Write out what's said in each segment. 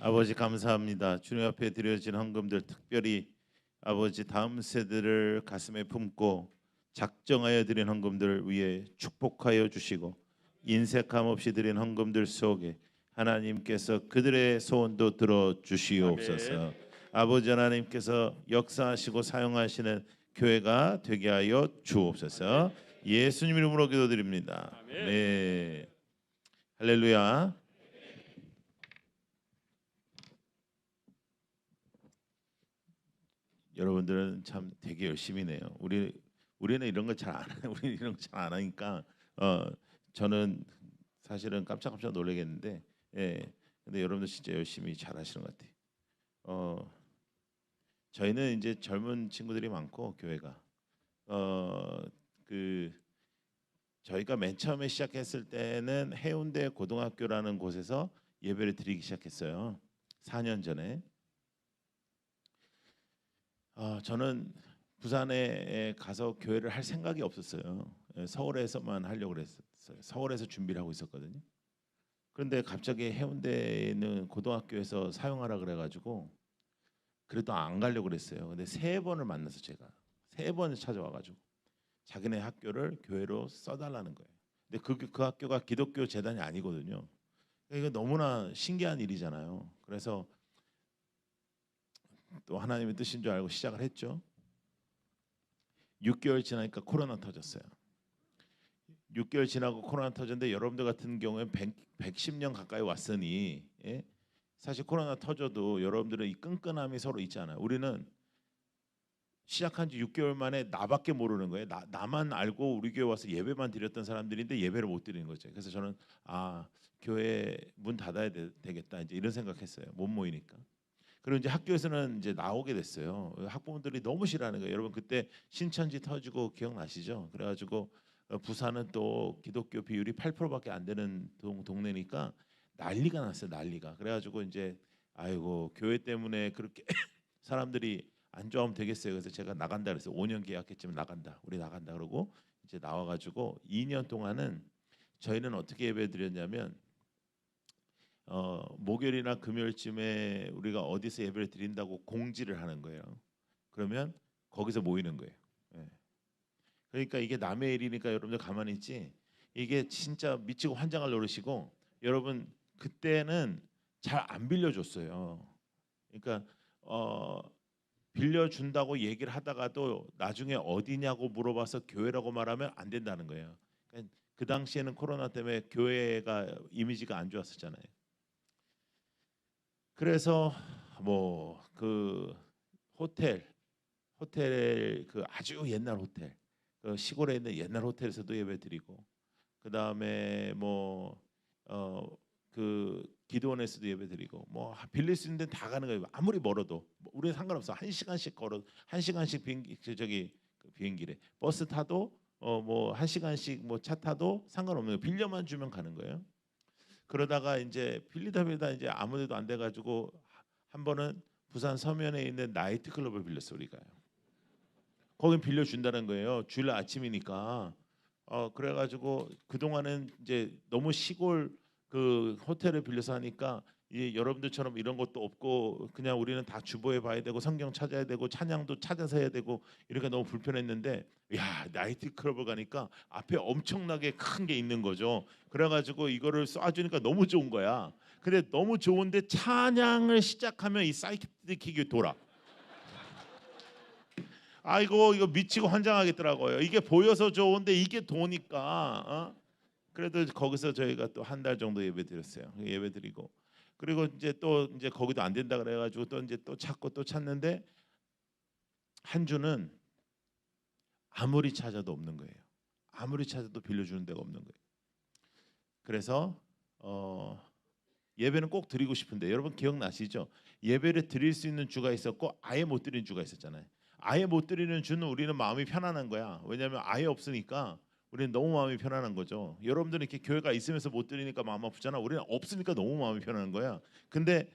아버지 감사합니다. 주님 앞에 드려진 헌금들 특별히 아버지 다음 세대를 가슴에 품고 작정하여 드린 헌금들 위에 축복하여 주시고 인색함 없이 드린 헌금들 속에 하나님께서 그들의 소원도 들어 주시옵소서. 아멘. 아버지 하나님께서 역사하시고 사용하시는 교회가 되게 하여 주옵소서. 예수님 이름으로 기도드립니다. 아멘. 네. 할렐루야. 여러분들은 참 되게 열심히네요. 우리는 이런 거 잘 안 해요. 우리 이런 거 잘 안 하니까 저는 사실은 깜짝깜짝 놀라겠는데 예. 근데 여러분들 진짜 열심히 잘 하시는 것 같아요. 저희는 이제 젊은 친구들이 많고 교회가 그 저희가 맨 처음에 시작했을 때는 해운대 고등학교라는 곳에서 예배를 드리기 시작했어요. 4년 전에. 저는 부산에 가서 교회를 할 생각이 없었어요. 서울에서만 하려고 그랬었어요. 서울에서 준비를 하고 있었거든요. 그런데 갑자기 해운대에 있는 고등학교에서 사용하라 그래가지고 그래도 안 가려고 그랬어요. 근데 세 번을 만나서 제가 세 번을 찾아와가지고 자기네 학교를 교회로 써달라는 거예요. 근데 그 학교가 기독교 재단이 아니거든요. 이거 너무나 신기한 일이잖아요. 그래서 또 하나님의 뜻인 줄 알고 시작을 했죠. 6개월 지나니까 코로나 터졌어요. 6개월 지나고 코로나 터졌는데 여러분들 같은 경우에 110년 가까이 왔으니 예? 사실 코로나 터져도 여러분들은 이 끈끈함이 서로 있잖아요. 우리는 시작한 지 6개월 만에 나밖에 모르는 거예요. 나만 알고 우리 교회 와서 예배만 드렸던 사람들인데 예배를 못 드리는 거죠. 그래서 저는 교회 문 닫아야 되겠다 이제 이런 생각했어요. 못 모이니까. 그리고 이제 학교에서는 이제 나오게 됐어요. 학부모들이 너무 싫어하는 거예요. 여러분 그때 신천지 터지고 기억나시죠? 그래가지고 부산은 또 기독교 비율이 8%밖에 안 되는 동네니까 난리가 났어요. 난리가. 그래가지고 이제 아이고 교회 때문에 그렇게 사람들이 안 좋아하면 되겠어요. 그래서 제가 나간다 그랬어요. 5년 계약했지만 나간다. 우리 나간다 그러고 이제 나와가지고 2년 동안은 저희는 어떻게 예배드렸냐면 목요일이나 금요일쯤에 우리가 어디서 예배를 드린다고 공지를 하는 거예요. 그러면 거기서 모이는 거예요. 예. 그러니까 이게 남의 일이니까 여러분들 가만히 있지. 이게 진짜 미치고 환장할 노릇이고 여러분 그때는 잘 안 빌려줬어요. 그러니까 빌려준다고 얘기를 하다가도 나중에 어디냐고 물어봐서 교회라고 말하면 안 된다는 거예요. 그러니까 그 당시에는 코로나 때문에 교회가 이미지가 안 좋았었잖아요. 그래서 뭐 그 호텔 그 아주 옛날 호텔 그 시골에 있는 옛날 호텔에서도 예배드리고 그 다음에 뭐 그 기도원에서도 예배드리고 뭐 빌릴 수 있는 데는 다 가는 거예요. 아무리 멀어도 우리는 상관없어. 1시간씩 걸어 1시간씩 비행기 그 비행기래 버스 타도 뭐 1시간씩 뭐 차 타도 상관없는 거예요. 빌려만 주면 가는 거예요. 그러다가 이제 빌리다 이제 아무데도 안 돼가지고 한 번은 부산 서면에 있는 나이트 클럽을 빌렸어 우리가요. 거긴 빌려준다는 거예요. 주일 아침이니까. 그래가지고 그 동안은 이제 너무 시골 그 호텔을 빌려서 하니까 이 여러분들처럼 이런 것도 없고 그냥 우리는 다 주보에 봐야 되고 성경 찾아야 되고 찬양도 찾아서 해야 되고 이렇게 너무 불편했는데 야 나이트 클럽을 가니까 앞에 엄청나게 큰 게 있는 거죠. 그래가지고 이거를 쏴주니까 너무 좋은 거야. 근데 너무 좋은데 찬양을 시작하면 이 사이키킥이 돌아. 아이고 이거 미치고 환장하겠더라고요. 이게 보여서 좋은데 이게 도니까 그래도 거기서 저희가 또 한 달 정도 예배 드렸어요. 예배 드리고 그리고 이제 또 이제 거기도 안 된다 그래가지고 또 이제 또 찾고 또 찾는데 한 주는 아무리 찾아도 없는 거예요. 아무리 찾아도 빌려주는 데가 없는 거예요. 그래서 예배는 꼭 드리고 싶은데 여러분 기억나시죠? 예배를 드릴 수 있는 주가 있었고 아예 못 드리는 주가 있었잖아요. 아예 못 드리는 주는 우리는 마음이 편안한 거야. 왜냐하면 아예 없으니까 우리는 너무 마음이 편안한 거죠. 여러분들은 이렇게 교회가 있으면서 못 드리니까 마음 아프잖아. 우리는 없으니까 너무 마음이 편안한 거야. 근데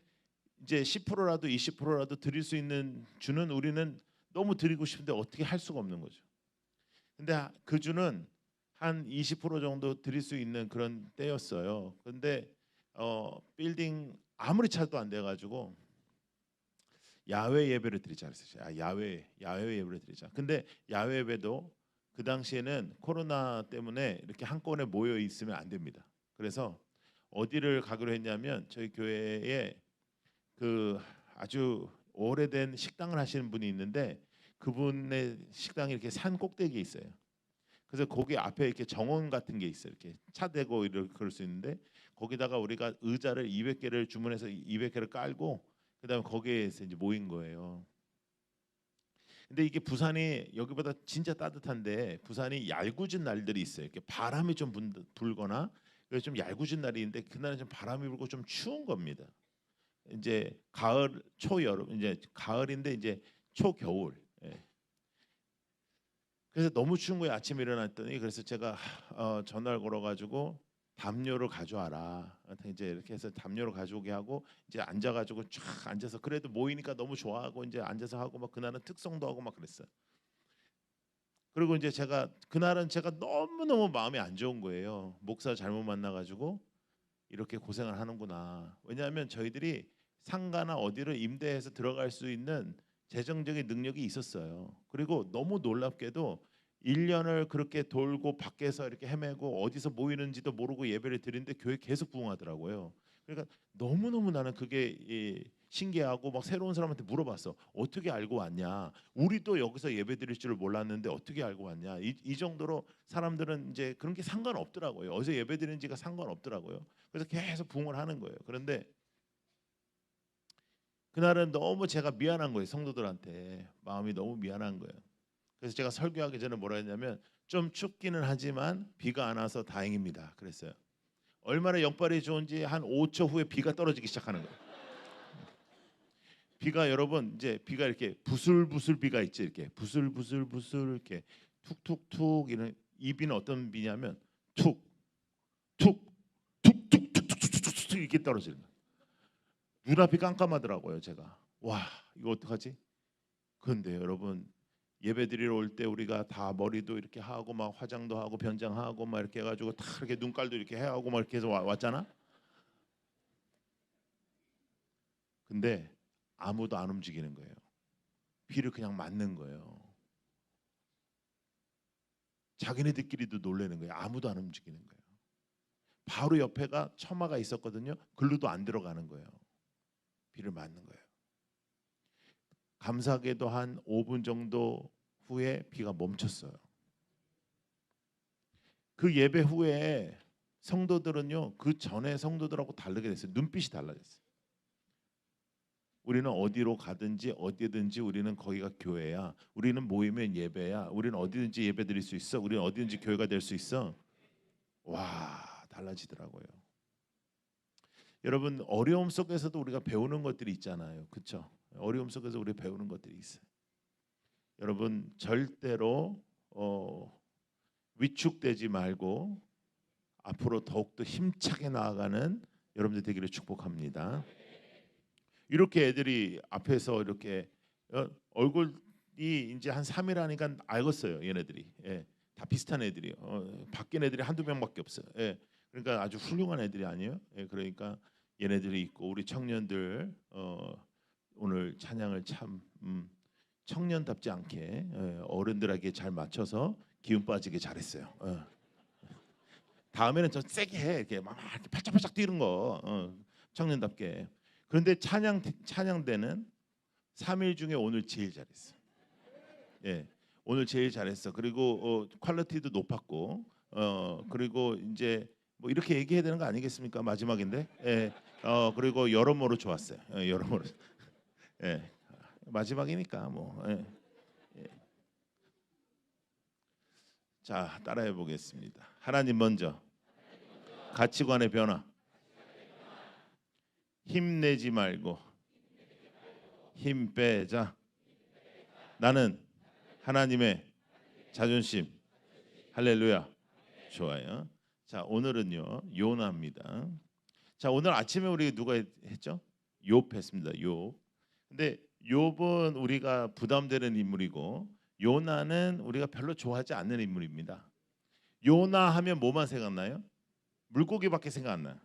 이제 10%라도 20%라도 드릴 수 있는 주는 우리는 너무 드리고 싶은데 어떻게 할 수가 없는 거죠. 근데 그 주는 한 20% 정도 드릴 수 있는 그런 때였어요. 근데 빌딩 아무리 차도 안 돼가지고 야외 예배를 드리자 그랬어요. 야외 예배를 드리자. 근데 야외 예배도 그 당시에는 코로나 때문에 이렇게 한꺼번에 모여 있으면 안 됩니다. 그래서 어디를 가기로 했냐면 저희 교회에 그 아주 오래된 식당을 하시는 분이 있는데 그분의 식당이 이렇게 산 꼭대기에 있어요. 그래서 거기 앞에 이렇게 정원 같은 게 있어요. 이렇게 차 대고 이렇게 그럴 수 있는데 거기다가 우리가 의자를 200개를 주문해서 200개를 깔고 그다음에 거기에서 이제 모인 거예요. 근데 이게 부산이 여기보다 진짜 따뜻한데 부산이 얄궂은 날들이 있어요. 이렇게 바람이 좀 불거나 그래서 좀 얄궂은 날이 있는데 그날은 좀 바람이 불고 좀 추운 겁니다. 이제 가을 초여름 이제 가을인데 이제 초겨울. 예. 그래서 너무 추운 거예요. 아침에 일어났더니 그래서 제가 전화를 걸어가지고 담요를 가져와라. 이제 이렇게 해서 담요를 가져오게 하고 이제 앉아가지고 쫙 앉아서 그래도 모이니까 너무 좋아하고 이제 앉아서 하고 막 그날은 특성도 하고 막 그랬어요. 그리고 이제 제가 그날은 제가 너무 너무 마음이 안 좋은 거예요. 목사 잘못 만나가지고 이렇게 고생을 하는구나. 왜냐하면 저희들이 상가나 어디를 임대해서 들어갈 수 있는 재정적인 능력이 있었어요. 그리고 너무 놀랍게도 1년을 그렇게 돌고 밖에서 이렇게 헤매고 어디서 모이는지도 모르고 예배를 드리는데 교회 계속 부흥하더라고요. 그러니까 너무너무 나는 그게 신기하고 막 새로운 사람한테 물어봤어. 어떻게 알고 왔냐? 우리도 여기서 예배 드릴 줄 몰랐는데 어떻게 알고 왔냐? 이 정도로 사람들은 이제 그런 게 상관없더라고요. 어디서 예배 드리는지가 상관없더라고요. 그래서 계속 부흥을 하는 거예요. 그런데 그날은 너무 제가 미안한 거예요. 성도들한테 마음이 너무 미안한 거예요. 그래서 제가 설교하기 전에 뭐라 했냐면 좀 춥기는 하지만 비가 안 와서 다행입니다. 그랬어요. 얼마나 역발이 좋은지 한 5초 후에 비가 떨어지기 시작하는 거예요. 비가 여러분 이제 비가 이렇게 부슬부슬 비가 있지 이렇게 부슬부슬부슬 이렇게 툭툭툭 이런 이 비는 어떤 비냐면 툭툭 툭툭툭툭툭툭 이렇게 떨어지는 거예요. 눈앞이 깜깜하더라고요. 제가 와 이거 어떡하지? 그런데 여러분 예배 드리러 올 때 우리가 다 머리도 이렇게 하고 막 화장도 하고 변장하고 막 이렇게 해가지고 다 이렇게 눈깔도 이렇게 해하고 막 이렇게 해서 왔잖아. 근데 아무도 안 움직이는 거예요. 비를 그냥 맞는 거예요. 자기네들끼리도 놀라는 거예요. 아무도 안 움직이는 거예요. 바로 옆에가 처마가 있었거든요. 글로도 안 들어가는 거예요. 비를 맞는 거예요. 감사하게도 한 5분 정도 후에 비가 멈췄어요. 그 예배 후에 성도들은요 그 전에 성도들하고 다르게 됐어요. 눈빛이 달라졌어요. 우리는 어디로 가든지 어디든지 우리는 거기가 교회야. 우리는 모이면 예배야. 우리는 어디든지 예배 드릴 수 있어. 우리는 어디든지 교회가 될 수 있어. 와 달라지더라고요. 여러분 어려움 속에서도 우리가 배우는 것들이 있잖아요. 그렇죠? 어려움 속에서 우리 배우는 것들이 있어요. 여러분 절대로 위축되지 말고 앞으로 더욱더 힘차게 나아가는 여러분들 되기를 축복합니다. 이렇게 애들이 앞에서 이렇게 얼굴이 이제 한 3일 하니까 알겠어요. 얘네들이 다 비슷한 애들이 바뀐 애들이 한두 명밖에 없어요. 그러니까 아주 훌륭한 애들이 아니에요. 그러니까 얘네들이 있고 우리 청년들 오늘 찬양을 참 청년답지 않게 어른들에게 잘 맞춰서 기운 빠지게 잘했어요. 다음에는 좀 세게 해 이렇게 막 이렇게 팔짝팔짝 뛰는 거 청년답게. 그런데 찬양대는 3일 중에 오늘 제일 잘했어. 오늘 제일 잘했어. 그리고 퀄리티도 높았고 그리고 이제 뭐 이렇게 얘기해야 되는 거 아니겠습니까? 마지막인데. 그리고 여러모로 좋았어요. 여러모로. 마지막이니까 뭐. 자, 따라해 보겠습니다. 하나님 먼저 가치관의 변화. 힘내지 말고 힘 빼자. 나는 하나님의 자존심. 할렐루야. 좋아요. 자, 오늘은요. 요나입니다. 자, 오늘 아침에 우리 누가 했죠? 욥 했습니다. 욥. 근데 욥은 우리가 부담되는 인물이고 요나는 우리가 별로 좋아하지 않는 인물입니다. 요나 하면 뭐만 생각나요? 물고기밖에 생각 안 나요.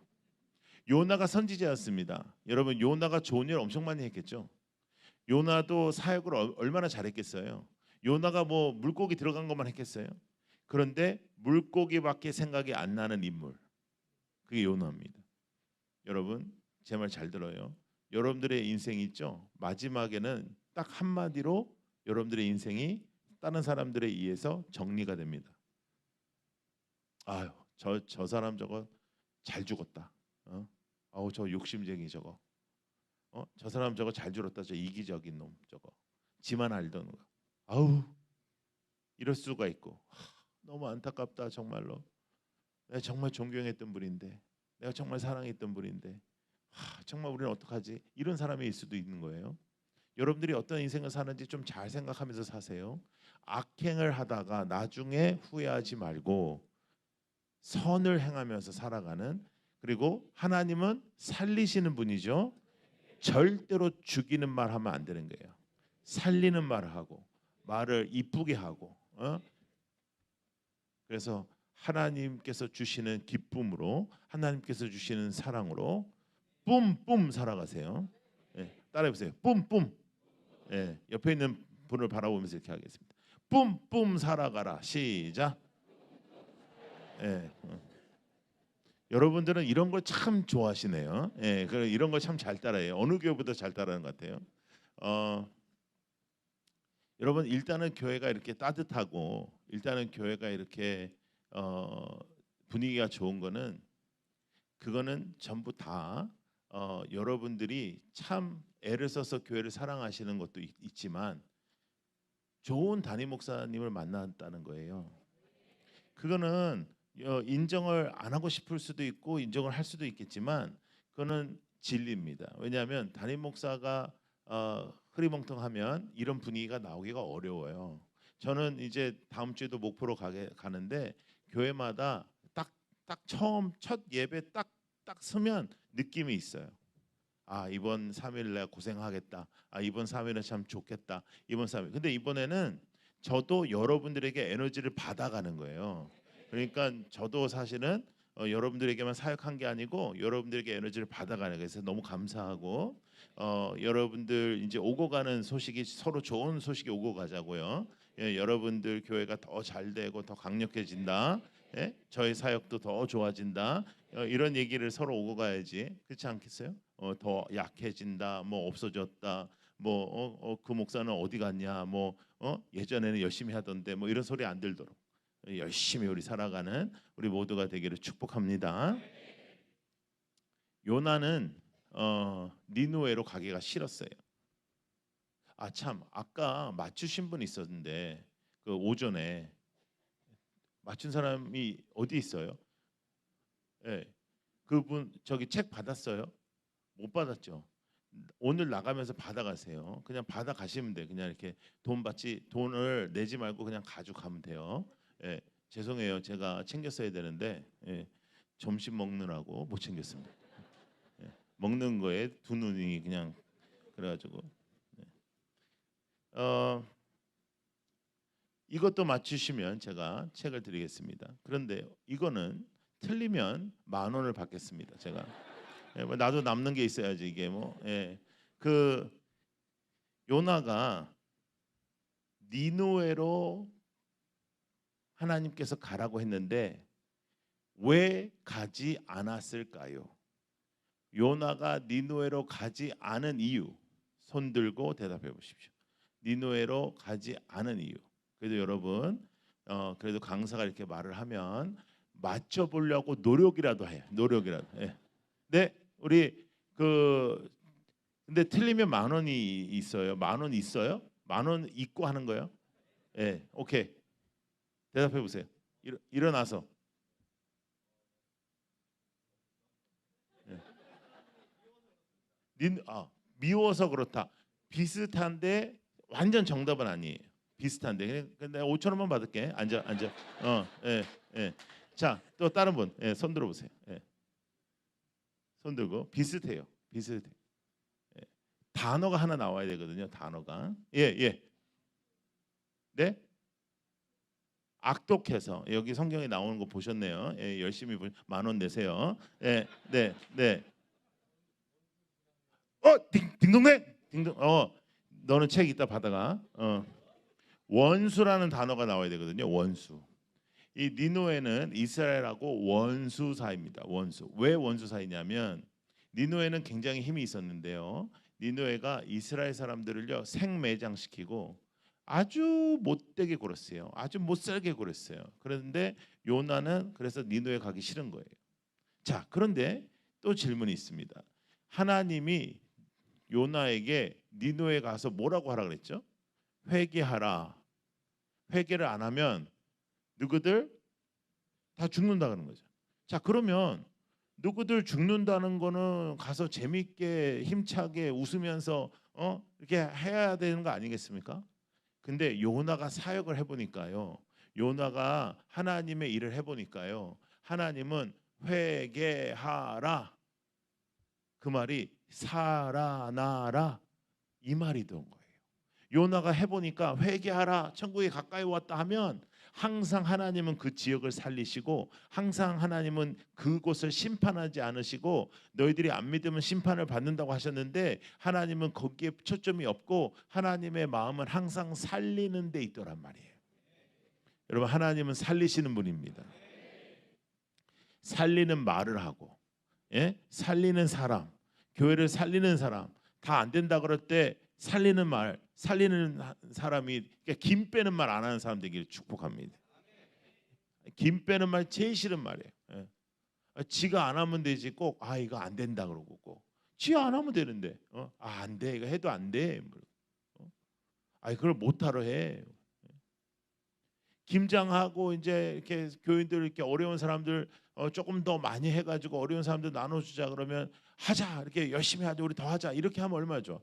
요나가 선지자였습니다. 여러분 요나가 좋은 일 엄청 많이 했겠죠. 요나도 사역을 얼마나 잘했겠어요. 요나가 뭐 물고기 들어간 것만 했겠어요. 그런데 물고기밖에 생각이 안 나는 인물, 그게 요나입니다. 여러분 제 말 잘 들어요. 여러분들의 인생이 있죠. 마지막에는 딱 한마디로 여러분들의 인생이 다른 사람들에 의해서 정리가 됩니다. 아유 저 사람 저거 잘 죽었다. 아우 저 욕심쟁이 저거. 저 사람 저거 잘 죽었다. 저 이기적인 놈 저거. 지만 알던 거. 아우 이럴 수가 있고. 너무 안타깝다 정말로. 내가 정말 존경했던 분인데, 내가 정말 사랑했던 분인데, 정말 우리는 어떡하지? 이런 사람일 수도 있는 거예요. 여러분들이 어떤 인생을 사는지 좀 잘 생각하면서 사세요. 악행을 하다가 나중에 후회하지 말고 선을 행하면서 살아가는, 그리고 하나님은 살리시는 분이죠. 절대로 죽이는 말 하면 안 되는 거예요. 살리는 말을 하고 말을 이쁘게 하고 그래서 하나님께서 주시는 기쁨으로, 하나님께서 주시는 사랑으로 뿜뿜 살아가세요. 따라해보세요. 뿜뿜. 옆에 있는 분을 바라보면서 이렇게 하겠습니다. 뿜뿜 살아가라. 시작. 여러분들은 이런 걸 참 좋아하시네요. 이런 걸 참 잘 따라해요. 어느 교회보다 잘 따라하는 것 같아요. 여러분 일단은 교회가 이렇게 따뜻하고, 일단은 교회가 이렇게 분위기가 좋은 거는, 그거는 전부 다 여러분들이 참 애를 써서 교회를 사랑하시는 것도 있지만 좋은 담임 목사님을 만났다는 거예요. 그거는 인정을 안 하고 싶을 수도 있고 인정을 할 수도 있겠지만 그거는 진리입니다. 왜냐하면 담임 목사가 흐리멍텅하면 이런 분위기가 나오기가 어려워요. 저는 이제 다음 주에도 목포로 가는데 교회마다 딱 처음 첫 예배 딱 서면 느낌이 있어요. 아 이번 3일 내가 고생하겠다. 아 이번 3일은 참 좋겠다. 이번 3일. 근데 이번에는 저도 여러분들에게 에너지를 받아가는 거예요. 그러니까 저도 사실은 여러분들에게만 사역한 게 아니고 여러분들에게 에너지를 받아가는 거예요. 그래서 너무 감사하고 여러분들 이제 오고 가는 소식이 서로 좋은 소식이 오고 가자고요. 여러분들 교회가 더 잘 되고 더 강력해진다. 저희 사역도 더 좋아진다. 이런 얘기를 서로 오고 가야지. 그렇지 않겠어요? 더 약해진다. 뭐 없어졌다. 뭐 그 목사는 어디 갔냐. 뭐 예전에는 열심히 하던데 뭐 이런 소리 안 들도록 열심히 우리 살아가는 우리 모두가 되기를 축복합니다. 요나는 니느웨로 가기가 싫었어요. 아 참 아까 맞추신 분 있었는데 그 오전에 맞춘 사람이 어디 있어요? 그분 저기 책 받았어요? 못 받았죠. 오늘 나가면서 받아가세요. 그냥 받아가시면 돼. 그냥 이렇게 돈을 내지 말고 그냥 가져가면 돼요. 죄송해요. 제가 챙겼어야 되는데 점심 먹느라고 못 챙겼습니다. 먹는 거에 두 눈이 그냥 그래가지고 이것도 맞추시면 제가 책을 드리겠습니다. 그런데 이거는 틀리면 10,000원을 받겠습니다. 제가 뭐 나도 남는 게 있어야지 이게 뭐. 그 요나가 니느웨로 하나님께서 가라고 했는데 왜 가지 않았을까요? 요나가 니느웨로 가지 않은 이유, 손 들고 대답해 보십시오. 니느웨로 가지 않은 이유. 그래도 여러분 그래도 강사가 이렇게 말을 하면 맞춰 보려고 노력이라도 해요. 노력이라도. 네, 우리 근데 틀리면 10,000원이 있어요. 10,000원 있어요? 10,000원 있고 하는 거예요? 오케이. 대답해 보세요. 일어나서. 미워서 그렇다. 비슷한데 완전 정답은 아니에요. 비슷한데 근데 5,000원만 받을게. 앉아. 자, 또 다른 분. 손 들어 보세요. 손 들고 비슷해요. 단어가 하나 나와야 되거든요. 단어가. 네? 악독해서. 여기 성경에 나오는 거 보셨네요. 열심히 10,000원 내세요. 네. 딩동댕 딩동. 너는 책 이따 받아가. 원수라는 단어가 나와야 되거든요. 원수. 이 니누에는 이스라엘하고 원수 사이입니다. 원수. 왜 원수 사이냐면 니누에는 굉장히 힘이 있었는데요. 니누에가 이스라엘 사람들을요 생매장시키고 아주 못되게 굴었어요. 아주 못살게 굴었어요. 그런데 요나는 그래서 니누에 가기 싫은 거예요. 자, 그런데 또 질문이 있습니다. 하나님이 요나에게 니누에 가서 뭐라고 하라 그랬죠? 회개하라. 회개를 안 하면 누구들 다 죽는다는 거죠. 자, 그러면 누구들 죽는다는 거는 가서 재밌게 힘차게 웃으면서 이렇게 해야 되는 거 아니겠습니까? 근데 요나가 사역을 해보니까요. 요나가 하나님의 일을 해보니까요. 하나님은 회개하라. 그 말이 살아나라 이 말이던 거예요. 요나가 해보니까 회개하라 천국에 가까이 왔다 하면 항상 하나님은 그 지역을 살리시고 항상 하나님은 그곳을 심판하지 않으시고 너희들이 안 믿으면 심판을 받는다고 하셨는데 하나님은 거기에 초점이 없고 하나님의 마음은 항상 살리는 데 있더란 말이에요. 여러분 하나님은 살리시는 분입니다. 살리는 말을 하고 살리는 사람 교회를 살리는 사람 다 안 된다 그럴 때 살리는 말, 살리는 사람이 김 빼는 말 안 하는 사람 되기를 축복합니다. 김 빼는 말 제일 싫은 말이에요. 지가 안 하면 되지 꼭 이거 안 된다 그러고 꼭 지 안 하면 되는데 안 돼, 이거 해도 안 돼. 그걸 못하러 해. 김장하고 이제 이렇게 교인들 이렇게 어려운 사람들 조금 더 많이 해가지고 어려운 사람들 나눠주자 그러면 하자 이렇게 열심히 하자 우리 더 하자 이렇게 하면 얼마나 좋아.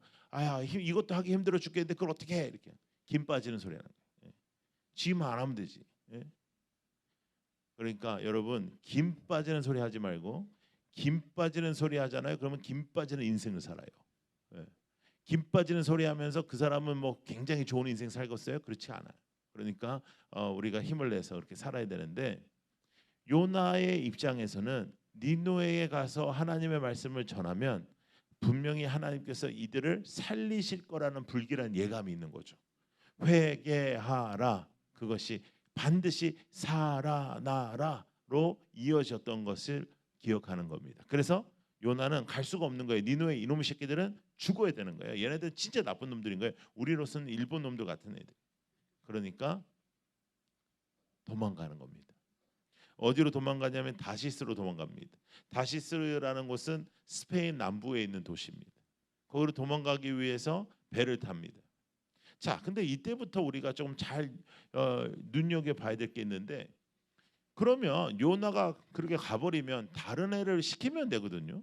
이것도 하기 힘들어 죽겠는데 그걸 어떻게 해 이렇게 김 빠지는 소리 하는 거예요. 지만 안 하면 되지. 그러니까 여러분 김 빠지는 소리 하지 말고 김 빠지는 소리 하잖아요. 그러면 김 빠지는 인생을 살아요. 김 빠지는 소리 하면서 그 사람은 뭐 굉장히 좋은 인생 살겠어요? 그렇지 않아요. 그러니까 우리가 힘을 내서 그렇게 살아야 되는데 요나의 입장에서는 니느웨에 가서 하나님의 말씀을 전하면 분명히 하나님께서 이들을 살리실 거라는 불길한 예감이 있는 거죠. 회개하라. 그것이 반드시 살아나라로 이어졌던 것을 기억하는 겁니다. 그래서 요나는 갈 수가 없는 거예요. 니느웨 이놈의 새끼들은 죽어야 되는 거예요. 얘네들 진짜 나쁜 놈들인 거예요. 우리로서는 일본 놈들 같은 애들. 그러니까 도망가는 겁니다. 어디로 도망가냐면 다시스로 도망갑니다. 다시스라는 곳은 스페인 남부에 있는 도시입니다. 거기로 도망가기 위해서 배를 탑니다. 자, 근데 이때부터 우리가 좀 잘 눈여겨봐야 될 게 있는데 그러면 요나가 그렇게 가버리면 다른 애를 시키면 되거든요.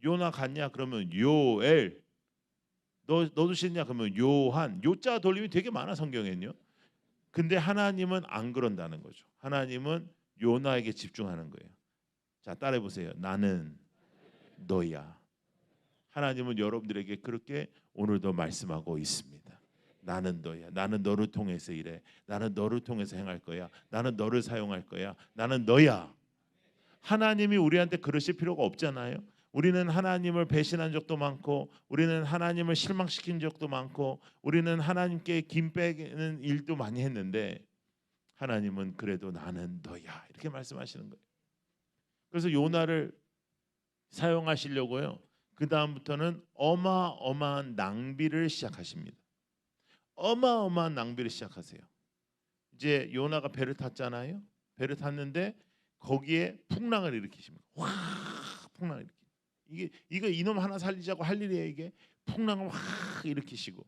요나 갔냐? 그러면 요엘. 너도 싫냐? 그러면 요한. 요자 돌림이 되게 많아 성경에는요. 근데 하나님은 안 그런다는 거죠. 하나님은 요나에게 집중하는 거예요. 자, 따라해 보세요. 나는 너야. 하나님은 여러분들에게 그렇게 오늘도 말씀하고 있습니다. 나는 너야. 나는 너를 통해서 일해. 나는 너를 통해서 행할 거야. 나는 너를 사용할 거야. 나는 너야. 하나님이 우리한테 그러실 필요가 없잖아요. 우리는 하나님을 배신한 적도 많고 우리는 하나님을 실망시킨 적도 많고 우리는 하나님께 김 빼는 일도 많이 했는데 하나님은 그래도 나는 너야 이렇게 말씀하시는 거예요. 그래서 요나를 사용하시려고요. 그 다음부터는 어마어마한 낭비를 시작하십니다. 어마어마한 낭비를 시작하세요. 이제 요나가 배를 탔잖아요. 배를 탔는데 거기에 풍랑을 일으키십니다. 와, 풍랑을 일으키. 이거 이놈 하나 살리자고 할 일이에요. 이게 풍랑을 확 일으키시고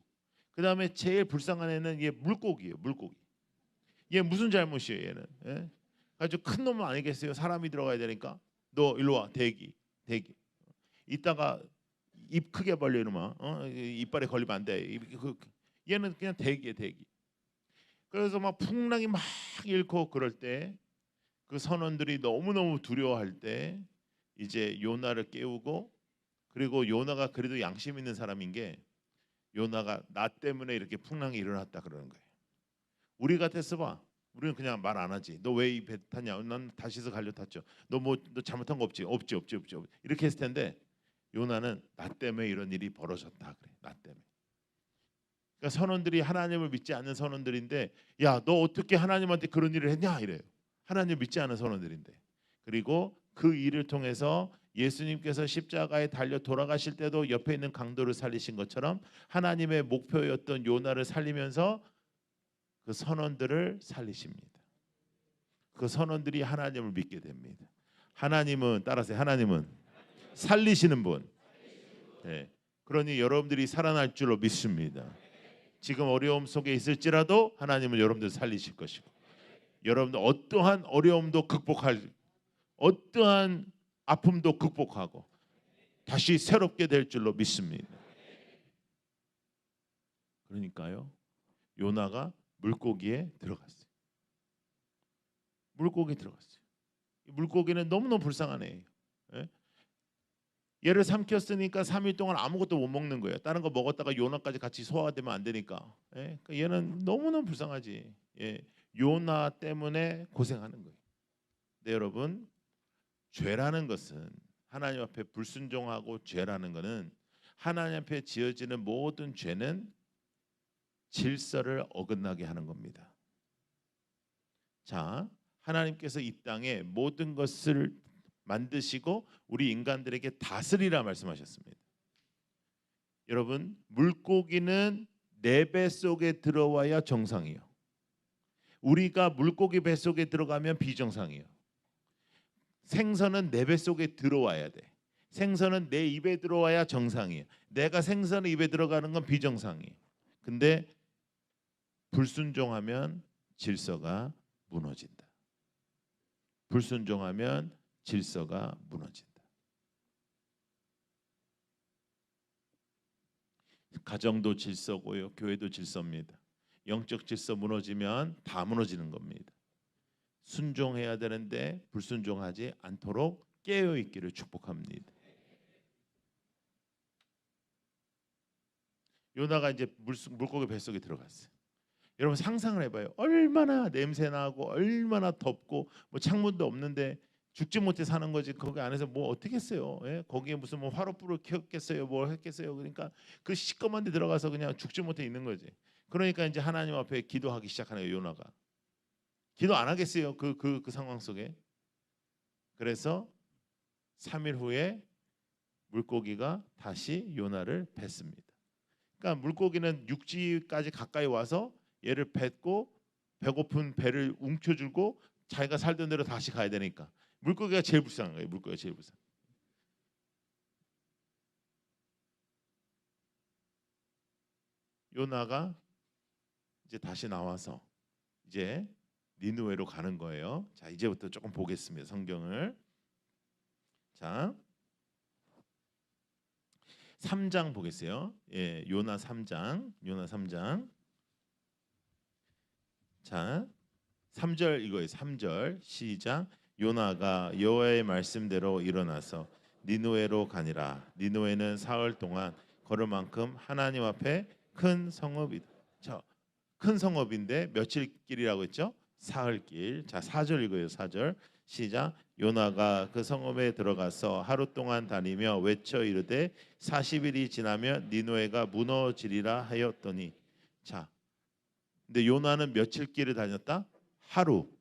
그 다음에 제일 불쌍한 애는 얘 물고기예요. 물고기. 얘 무슨 잘못이에요? 얘는 아주 큰 놈은 아니겠어요? 사람이 들어가야 되니까 너 일로 와. 대기. 이따가 입 크게 벌려 이놈아. 이빨에 걸리면 안 돼. 얘는 그냥 대기에 대기. 그래서 막 풍랑이 막 일고 그럴 때 그 선원들이 너무너무 두려워할 때 이제 요나를 깨우고 그리고 요나가 그래도 양심 있는 사람인 게 요나가 나 때문에 이렇게 풍랑이 일어났다 그러는 거예요. 우리 같았어 봐. 우리는 그냥 말 안 하지. 너 왜 이 배 탔냐? 난 다시서 갈려 탔죠. 너 잘못한 거 없지? 없지. 이렇게 했을 텐데 요나는 나 때문에 이런 일이 벌어졌다 그래. 나 때문에. 그러니까 선원들이 하나님을 믿지 않는 선원들인데, 야, 너 어떻게 하나님한테 그런 일을 했냐 이래요. 하나님 믿지 않은 선원들인데. 그리고 그 일을 통해서 예수님께서 십자가에 달려 돌아가실 때도 옆에 있는 강도를 살리신 것처럼 하나님의 목표였던 요나를 살리면서 그 선원들을 살리십니다. 그 선원들이 하나님을 믿게 됩니다. 하나님은, 따라서 하나님은 살리시는 분. 네. 그러니 여러분들이 살아날 줄로 믿습니다. 지금 어려움 속에 있을지라도 하나님은 여러분들 살리실 것이고, 여러분들 어떠한 어려움도 극복할, 어떠한 아픔도 극복하고 다시 새롭게 될 줄로 믿습니다. 그러니까요, 요나가 물고기에 들어갔어요. 물고기에 들어갔어요. 물고기는 너무너무 불쌍한 애예요. 예? 얘를 삼켰으니까 3일 동안 아무것도 못 먹는 거예요. 다른 거 먹었다가 요나까지 같이 소화가 되면 안 되니까. 예? 그러니까 얘는 너무너무 불쌍하지. 예. 요나 때문에 고생하는 거예요. 네, 여러분, 죄라는 것은, 하나님 앞에 불순종하고 죄라는 것은, 하나님 앞에 지어지는 모든 죄는 질서를 어긋나게 하는 겁니다. 자, 하나님께서 이 땅에 모든 것을 만드시고 우리 인간들에게 다스리라 말씀하셨습니다. 여러분, 물고기는 내 뱃속에 들어와야 정상이에요. 우리가 물고기 뱃속에 들어가면 비정상이에요. 생선은 내 뱃속에 들어와야 돼. 생선은 내 입에 들어와야 정상이에요. 내가 생선의 입에 들어가는 건 비정상이에요. 근데 불순종하면 질서가 무너진다. 불순종하면 질서가 무너진다. 가정도 질서고요, 교회도 질서입니다. 영적 질서 무너지면 다 무너지는 겁니다. 순종해야 되는데 불순종하지 않도록 깨어 있기를 축복합니다. 요나가 이제 물고기 뱃속에 들어갔어요. 여러분 상상을 해봐요. 얼마나 냄새 나고 얼마나 덥고 뭐 창문도 없는데 죽지 못해 사는 거지. 거기 안에서 뭐 어떻게 했어요? 예? 거기에 무슨 뭐 화롯불을 켰겠어요? 뭘 했겠어요? 그러니까 그 시꺼먼 데 들어가서 그냥 죽지 못해 있는 거지. 그러니까 이제 하나님 앞에 기도하기 시작하는 거예요. 요나가 기도 안 하겠어요? 그 상황 속에. 그래서 3일 후에 물고기가 다시 요나를 뱉습니다. 그러니까 물고기는 육지까지 가까이 와서 얘를 뱉고 배고픈 배를 움켜쥐고 자기가 살던 데로 다시 가야 되니까 물고기가 제일 불쌍한 거예요. 물고기가 제일 불쌍. 요나가 이제 다시 나와서 이제 니느웨로 가는 거예요. 자, 이제부터 조금 보겠습니다. 성경을. 자, 3장 보겠어요. 예, 요나 3장. 요나 3장. 자, 3절 이거예요. 3절 시작. 요나가 여호와의 말씀대로 일어나서 니느웨로 가니라. 니느웨는 사흘 동안 걸을 만큼 하나님 앞에 큰 성읍이다. 자, 큰 성읍인데 며칠 길이라고 했죠? 사흘 길. 자, 4절 이거예요. 4절 시작. 요나가 그 성읍에 들어가서 하루 동안 다니며 외쳐 이르되 40일이 지나면 니느웨가 무너지리라 하였더니. 자, 근데 요나는 며칠 길을 다녔다? 하루.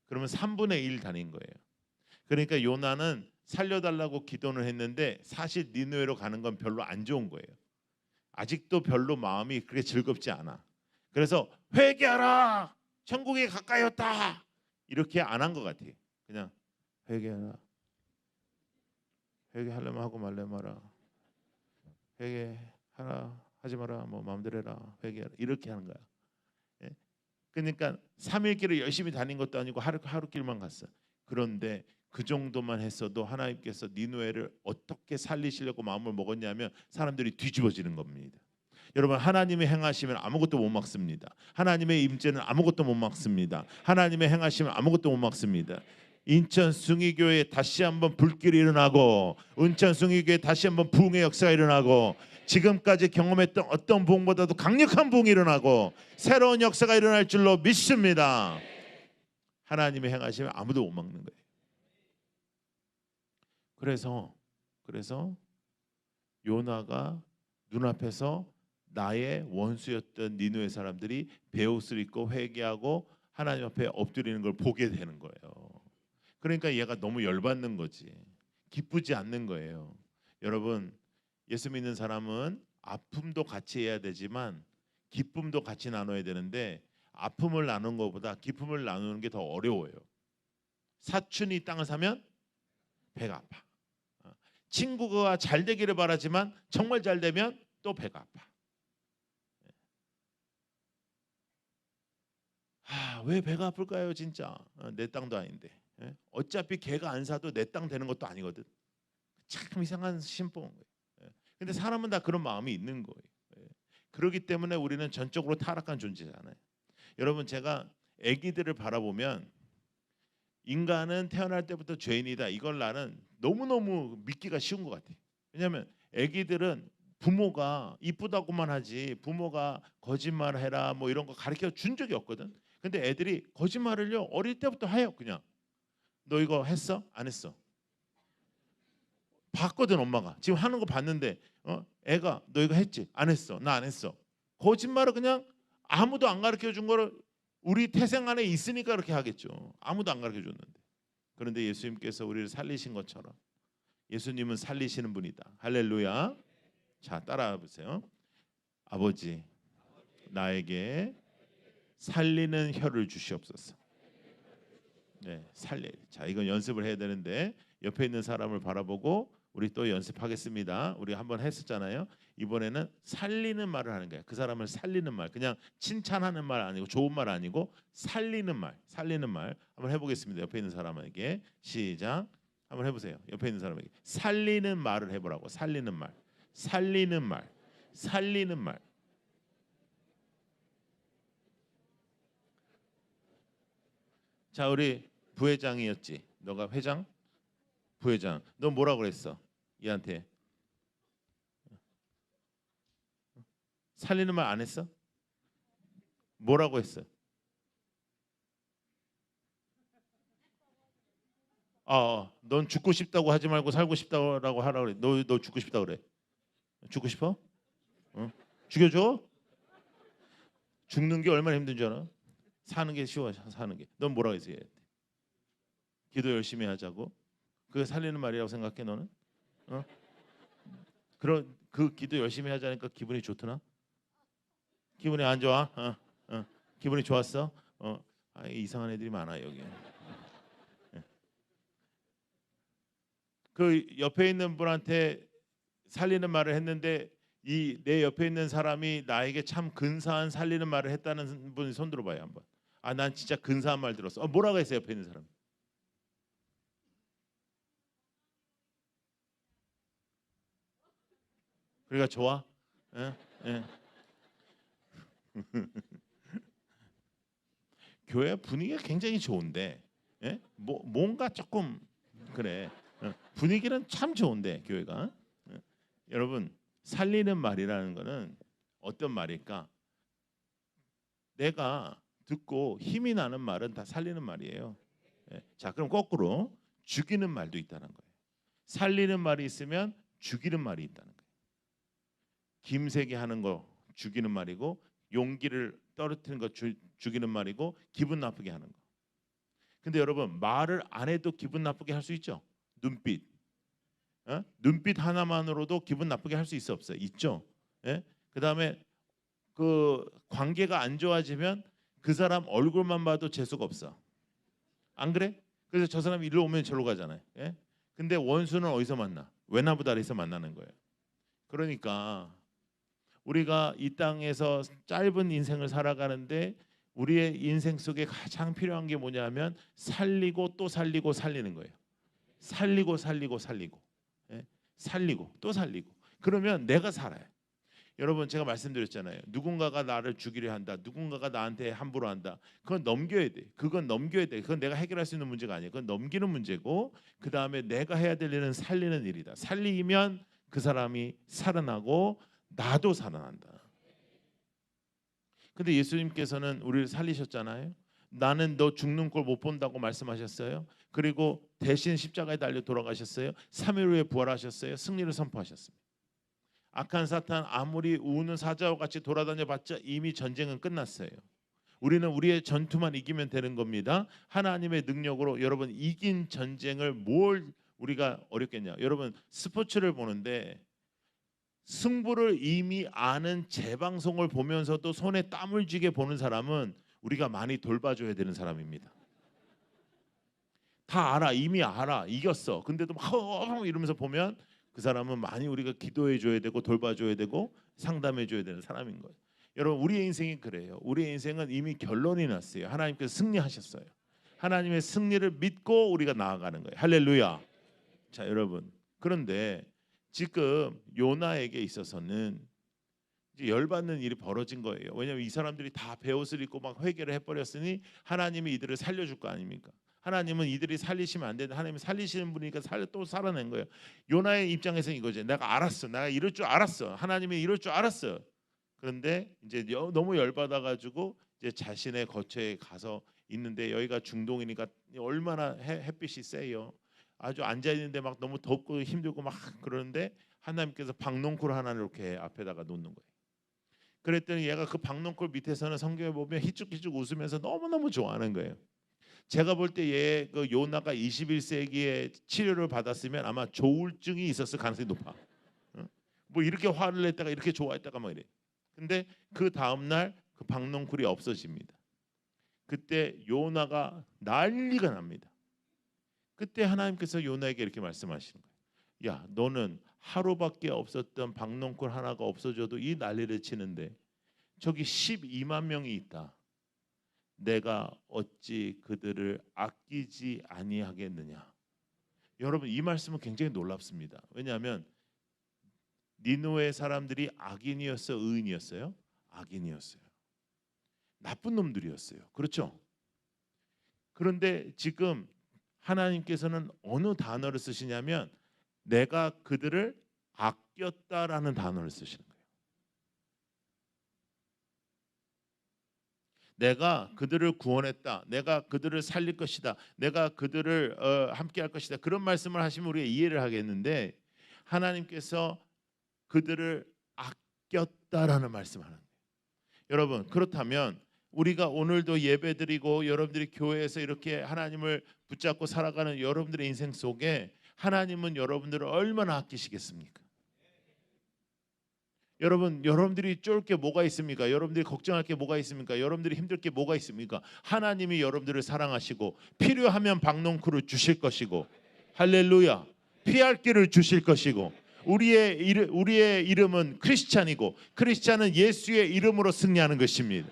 그러면 3분의 1 다닌 거예요. 그러니까 요나는 살려달라고 기도를 했는데 사실 니느웨로 가는 건 별로 안 좋은 거예요. 아직도 별로 마음이 그렇게 즐겁지 않아. 그래서 회개하라, 천국이 가까이 왔다, 이렇게 안 한 것 같아요. 그냥 회개하라, 회개하려면 하고 말려면 마라, 회개하라 하지 마라, 뭐 마음대로 해라, 회개하라, 이렇게 하는 거야. 예? 그러니까 3일 길을 열심히 다닌 것도 아니고 하루 길만 갔어. 그런데 그 정도만 했어도 하나님께서 니느웨를 어떻게 살리시려고 마음을 먹었냐면 사람들이 뒤집어지는 겁니다. 여러분, 하나님의 행하시면 아무것도 못 막습니다. 하나님의 임재는 아무것도 못 막습니다. 하나님의 행하시면 아무것도 못 막습니다. 인천 숭의교회에 다시 한번 불길이 일어나고, 인천 숭의교회에 다시 한번 부흥의 역사가 일어나고, 지금까지 경험했던 어떤 부흥보다도 강력한 부흥이 일어나고 새로운 역사가 일어날 줄로 믿습니다. 하나님의 행하시면 아무도 못 막는 거예요. 그래서 요나가 눈앞에서 나의 원수였던 니느웨 사람들이 베옷을 입고 회개하고 하나님 앞에 엎드리는 걸 보게 되는 거예요. 그러니까 얘가 너무 열받는 거지. 기쁘지 않는 거예요. 여러분, 예수 믿는 사람은 아픔도 같이 해야 되지만 기쁨도 같이 나눠야 되는데 아픔을 나누는 것보다 기쁨을 나누는 게 더 어려워요. 사촌이 땅을 사면 배가 아파. 친구가 잘 되기를 바라지만 정말 잘 되면 또 배가 아파. 왜 배가 아플까요? 진짜 내 땅도 아닌데. 어차피 걔가 안 사도 내 땅 되는 것도 아니거든. 참 이상한 심보인 거예요. 근데 사람은 다 그런 마음이 있는 거예요. 그렇기 때문에 우리는 전적으로 타락한 존재잖아요. 여러분, 제가 아기들을 바라보면 인간은 태어날 때부터 죄인이다. 이걸 나는 너무너무 믿기가 쉬운 것 같아요. 왜냐하면 아기들은 부모가 이쁘다고만 하지 부모가 거짓말해라 뭐 이런 거 가르쳐 준 적이 없거든. 근데 애들이 거짓말을요 어릴 때부터 해요. 그냥 너 이거 했어? 안 했어? 봤거든. 엄마가 지금 하는 거 봤는데 애가 너 이거 했지? 안 했어? 나 안 했어. 거짓말을 그냥 아무도 안 가르쳐 준 거를 우리 태생 안에 있으니까 그렇게 하겠죠. 아무도 안 가르쳐 줬는데. 그런데 예수님께서 우리를 살리신 것처럼 예수님은 살리시는 분이다. 할렐루야. 자, 따라해 보세요. 아버지, 나에게 살리는 혀를 주시옵소서. 네, 살리. 자, 이건 연습을 해야 되는데 옆에 있는 사람을 바라보고 우리 또 연습하겠습니다. 우리 한번 했었잖아요. 이번에는 살리는 말을 하는 거예요. 그 사람을 살리는 말, 그냥 칭찬하는 말 아니고 좋은 말 아니고 살리는 말, 살리는 말 한번 해보겠습니다. 옆에 있는 사람에게 시작. 한번 해보세요. 옆에 있는 사람에게 살리는 말을 해보라고. 살리는 말, 살리는 말, 살리는 말. 자, 우리 부회장이었지. 너가 회장? 부회장. 너 뭐라 그랬어? 얘한테 살리는 말 안 했어? 뭐라고 했어? 넌 죽고 싶다고 하지 말고 살고 싶다고 하라 그래. 너 죽고 싶다 그래. 죽고 싶어? 응? 죽여줘? 죽는 게 얼마나 힘든 줄 알아? 사는 게 쉬워. 사는 게. 넌 뭐라고 했어? 얘? 기도 열심히 하자고. 그게 살리는 말이라고 생각해 너는? 어? 그런 그 기도 열심히 하자니까 기분이 좋더나? 기분이 안 좋아? 기분이 좋았어? 이상한 애들이 많아 여기. 그 옆에 있는 분한테 살리는 말을 했는데 이 내 옆에 있는 사람이 나에게 참 근사한 살리는 말을 했다는 분 손 들어봐요 한번. 난 진짜 근사한 말 들었어. 뭐라고 했어요 옆에 있는 사람? 그러니까 좋아? 예? 예. 교회 분위기가 굉장히 좋은데, 뭔가 조금 그래. 분위기는 참 좋은데 교회가. 여러분, 살리는 말이라는 거는 어떤 말일까? 내가 듣고 힘이 나는 말은 다 살리는 말이에요. 자, 그럼 거꾸로 죽이는 말도 있다는 거예요. 살리는 말이 있으면 죽이는 말이 있다는 거예요. 김세기 하는 거 죽이는 말이고 용기를 떨어뜨리는 거 죽이는 말이고 기분 나쁘게 하는 거. 근데 여러분 말을 안 해도 기분 나쁘게 할 수 있죠. 눈빛, 눈빛 하나만으로도 기분 나쁘게 할 수 있어 없어요? 있죠. 그다음에 그 관계가 안 좋아지면 그 사람 얼굴만 봐도 재수가 없어. 안 그래? 그래서 저 사람이 일로 오면 저로 가잖아요. 근데 원수는 어디서 만나? 외나무다리에서 만나는 거예요. 그러니까 우리가 이 땅에서 짧은 인생을 살아가는데 우리의 인생 속에 가장 필요한 게 뭐냐면 살리고 또 살리고 살리는 거예요. 살리고 살리고 살리고, 살리고 또 살리고. 그러면 내가 살아요. 여러분 제가 말씀드렸잖아요. 누군가가 나를 죽이려 한다. 누군가가 나한테 함부로 한다. 그건 넘겨야 돼. 그건 넘겨야 돼. 그건 내가 해결할 수 있는 문제가 아니에요. 그건 넘기는 문제고 그 다음에 내가 해야 될 일은 살리는 일이다. 살리면 그 사람이 살아나고 나도 살아난다. 근데 예수님께서는 우리를 살리셨잖아요. 나는 너 죽는 꼴 못 본다고 말씀하셨어요. 그리고 대신 십자가에 달려 돌아가셨어요. 3일 후에 부활하셨어요. 승리를 선포하셨습니다. 악한 사탄 아무리 우는 사자와 같이 돌아다녀 봤자 이미 전쟁은 끝났어요. 우리는 우리의 전투만 이기면 되는 겁니다. 하나님의 능력으로 여러분 이긴 전쟁을 뭘 우리가 어렵겠냐? 여러분 스포츠를 보는데 승부를 이미 아는 재방송을 보면서도 손에 땀을 쥐게 보는 사람은 우리가 많이 돌봐줘야 되는 사람입니다. 다 알아, 이미 알아, 이겼어. 근데도 막 이러면서 보면 그 사람은 많이 우리가 기도해 줘야 되고 돌봐줘야 되고 상담해 줘야 되는 사람인 거예요. 여러분 우리의 인생이 그래요. 우리의 인생은 이미 결론이 났어요. 하나님께서 승리하셨어요. 하나님의 승리를 믿고 우리가 나아가는 거예요. 할렐루야. 자 여러분, 그런데 지금 요나에게 있어서는 이제 열받는 일이 벌어진 거예요. 왜냐하면 이 사람들이 다 베옷을 입고 막 회개를 해버렸으니 하나님이 이들을 살려줄 거 아닙니까? 하나님은 이들이 살리시면 안 되는데 하나님이 살리시는 분이니까 또 살아낸 거예요. 요나의 입장에서는 이거죠. 내가 알았어. 내가 이럴 줄 알았어. 하나님이 이럴 줄 알았어. 그런데 이제 너무 열받아 가지고 이제 자신의 거처에 가서 있는데 여기가 중동이니까 얼마나 햇빛이 세요. 아주 앉아 있는데 막 너무 덥고 힘들고 막 그러는데 하나님께서 박농쿨 하나를 이렇게 앞에다가 놓는 거예요. 그랬더니 얘가 그 박농쿨 밑에서는 성경에 보면 희죽희죽 웃으면서 너무너무 좋아하는 거예요. 제가 볼 때 얘 그 요나가 21세기에 치료를 받았으면 아마 조울증이 있었을 가능성이 높아. 응? 뭐 이렇게 화를 냈다가 이렇게 좋아했다가 막 이래. 근데 그 다음 날 그 박농쿨이 없어집니다. 그때 요나가 난리가 납니다. 그때 하나님께서 요나에게 이렇게 말씀하시는 거예요. 야, 너는 하루밖에 없었던 박농쿨 하나가 없어져도 이 난리를 치는데 저기 12만 명이 있다. 내가 어찌 그들을 아끼지 아니하겠느냐. 여러분 이 말씀은 굉장히 놀랍습니다. 왜냐하면 니느웨 사람들이 악인이었어요, 의인이었어요? 악인이었어요. 나쁜 놈들이었어요. 그렇죠? 그런데 지금 하나님께서는 어느 단어를 쓰시냐면 내가 그들을 아꼈다라는 단어를 쓰시는 거예요. 내가 그들을 구원했다. 내가 그들을 살릴 것이다. 내가 그들을 함께할 것이다. 그런 말씀을 하시면 우리가 이해를 하겠는데 하나님께서 그들을 아꼈다라는 말씀하는 거예요. 여러분 그렇다면 우리가 오늘도 예배드리고 여러분들이 교회에서 이렇게 하나님을 붙잡고 살아가는 여러분들의 인생 속에 하나님은 여러분들을 얼마나 아끼시겠습니까? 여러분들이 쫄 게 뭐가 있습니까? 여러분들이 걱정할 게 뭐가 있습니까? 여러분들이 힘들 게 뭐가 있습니까? 하나님이 여러분들을 사랑하시고 필요하면 박농쿨을 주실 것이고 할렐루야. 피할 길을 주실 것이고 우리의 이름은 크리스찬이고 크리스찬은 예수의 이름으로 승리하는 것입니다.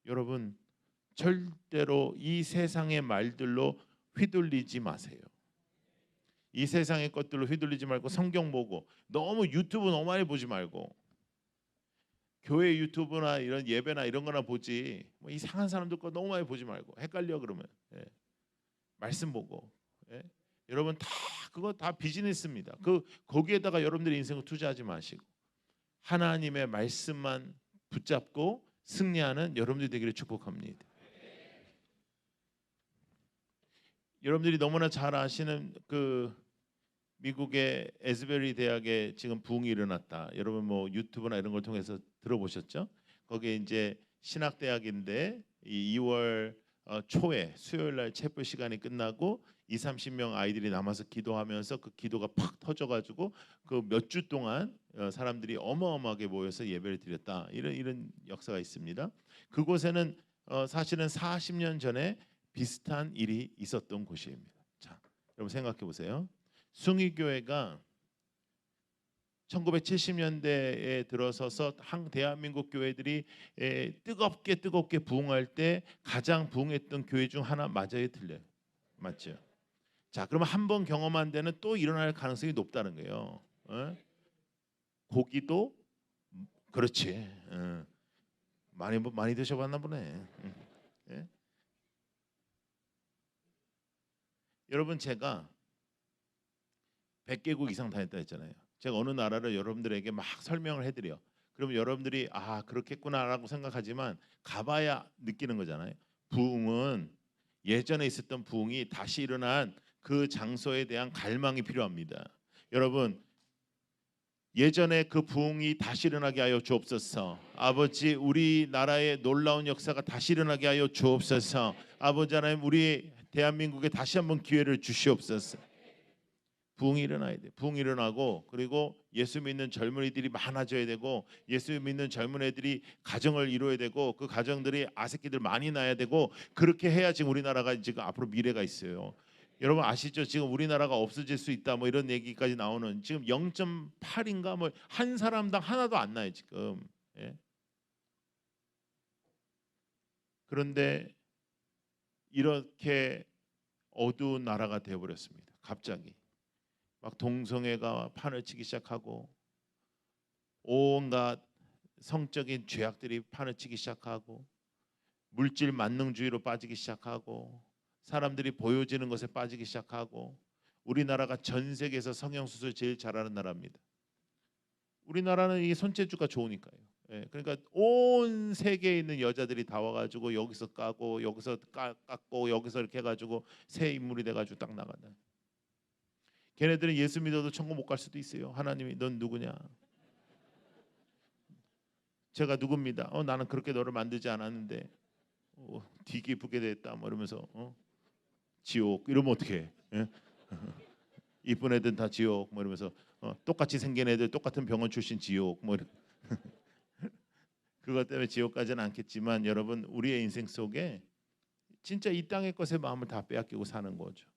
여러분 절대로 이 세상의 말들로 휘둘리지 마세요. 이 세상의 것들로 휘둘리지 말고 성경 보고 너무 유튜브 너무 많이 보지 말고 교회 유튜브나 이런 예배나 이런 거나 보지 뭐 이상한 사람들 거 너무 많이 보지 말고 헷갈려 그러면 말씀 보고 여러분 다 그거 다 비즈니스입니다. 거기에다가 여러분들의 인생을 투자하지 마시고 하나님의 말씀만 붙잡고 승리하는 여러분들이 되기를 축복합니다. 여러분들이 너무나 잘 아시는 그 미국의 에스베리 대학에 지금 부흥이 일어났다. 여러분 뭐 유튜브나 이런 걸 통해서 들어보셨죠? 거기에 이제 신학대학인데 이 2월 초에 수요일 날 채플 시간이 끝나고 20-30명 아이들이 남아서 기도하면서 그 기도가 팍 터져가지고 그 몇 주 동안 사람들이 어마어마하게 모여서 예배를 드렸다. 이런 역사가 있습니다. 그곳에는 사실은 40년 전에 비슷한 일이 있었던 곳입니다. 자, 여러분 생각해 보세요. 숭의교회가 1970년대에 들어서서 대한민국 교회들이 뜨겁게 부흥할 때 가장 부흥했던 교회 중 하나 맞아요, 틀려요? 맞죠? 자, 그러면 한 번 경험한 데는 또 일어날 가능성이 높다는 거예요. 고기도 그렇지. 많이 드셔봤나 보네. 예? 여러분 제가 100개국 이상 다녔다 했잖아요. 제가 어느 나라를 여러분들에게 막 설명을 해드려. 그러면 여러분들이 아 그렇겠구나라고 생각하지만 가봐야 느끼는 거잖아요. 부흥은 예전에 있었던 부흥이 다시 일어난 그 장소에 대한 갈망이 필요합니다. 여러분 예전에 그 부흥이 다시 일어나게 하여 주옵소서. 아버지, 우리나라의 놀라운 역사가 다시 일어나게 하여 주옵소서. 아버지 하나님, 우리 대한민국에 다시 한번 기회를 주시옵소서. 부흥이 일어나야 돼. 부흥이 일어나고, 그리고 예수 믿는 젊은이들이 많아져야 되고, 예수 믿는 젊은 애들이 가정을 이루어야 되고, 그 가정들이 아새끼들 많이 낳아야 되고, 그렇게 해야 지금 우리나라가 지금 앞으로 미래가 있어요. 여러분 아시죠? 지금 우리나라가 없어질 수 있다 뭐 이런 얘기까지 나오는, 지금 0.8인가 뭐 한 사람당 하나도 안 나요 지금. 예? 그런데 이렇게 어두운 나라가 되어버렸습니다. 갑자기 막 동성애가 판을 치기 시작하고, 온갖 성적인 죄악들이 판을 치기 시작하고, 물질 만능주의로 빠지기 시작하고, 사람들이 보여지는 것에 빠지기 시작하고, 우리나라가 전 세계에서 성형수술 제일 잘하는 나라입니다. 우리나라는 이 손재주가 좋으니까요. 예, 그러니까 온 세계에 있는 여자들이 다 와가지고 여기서 까고 여기서 깎고 여기서 이렇게 해가지고 새 인물이 돼가지고 딱 나간다. 걔네들은 예수 믿어도 천국 못 갈 수도 있어요. 하나님이 넌 누구냐? 제가 누굽니다. 나는 그렇게 너를 만들지 않았는데 뒤 깊게 됐다 뭐 이러면서 지옥 이러면 어떡해? 예? 이쁜 애들 다 지옥 뭐 이러면서 똑같이 생긴 애들 똑같은 병원 출신 지옥 뭐 그것 때문에 지옥 가지는 않겠지만, 여러분 우리의 인생 속에 진짜 이 땅의 것에 마음을 다 빼앗기고 사는 거죠.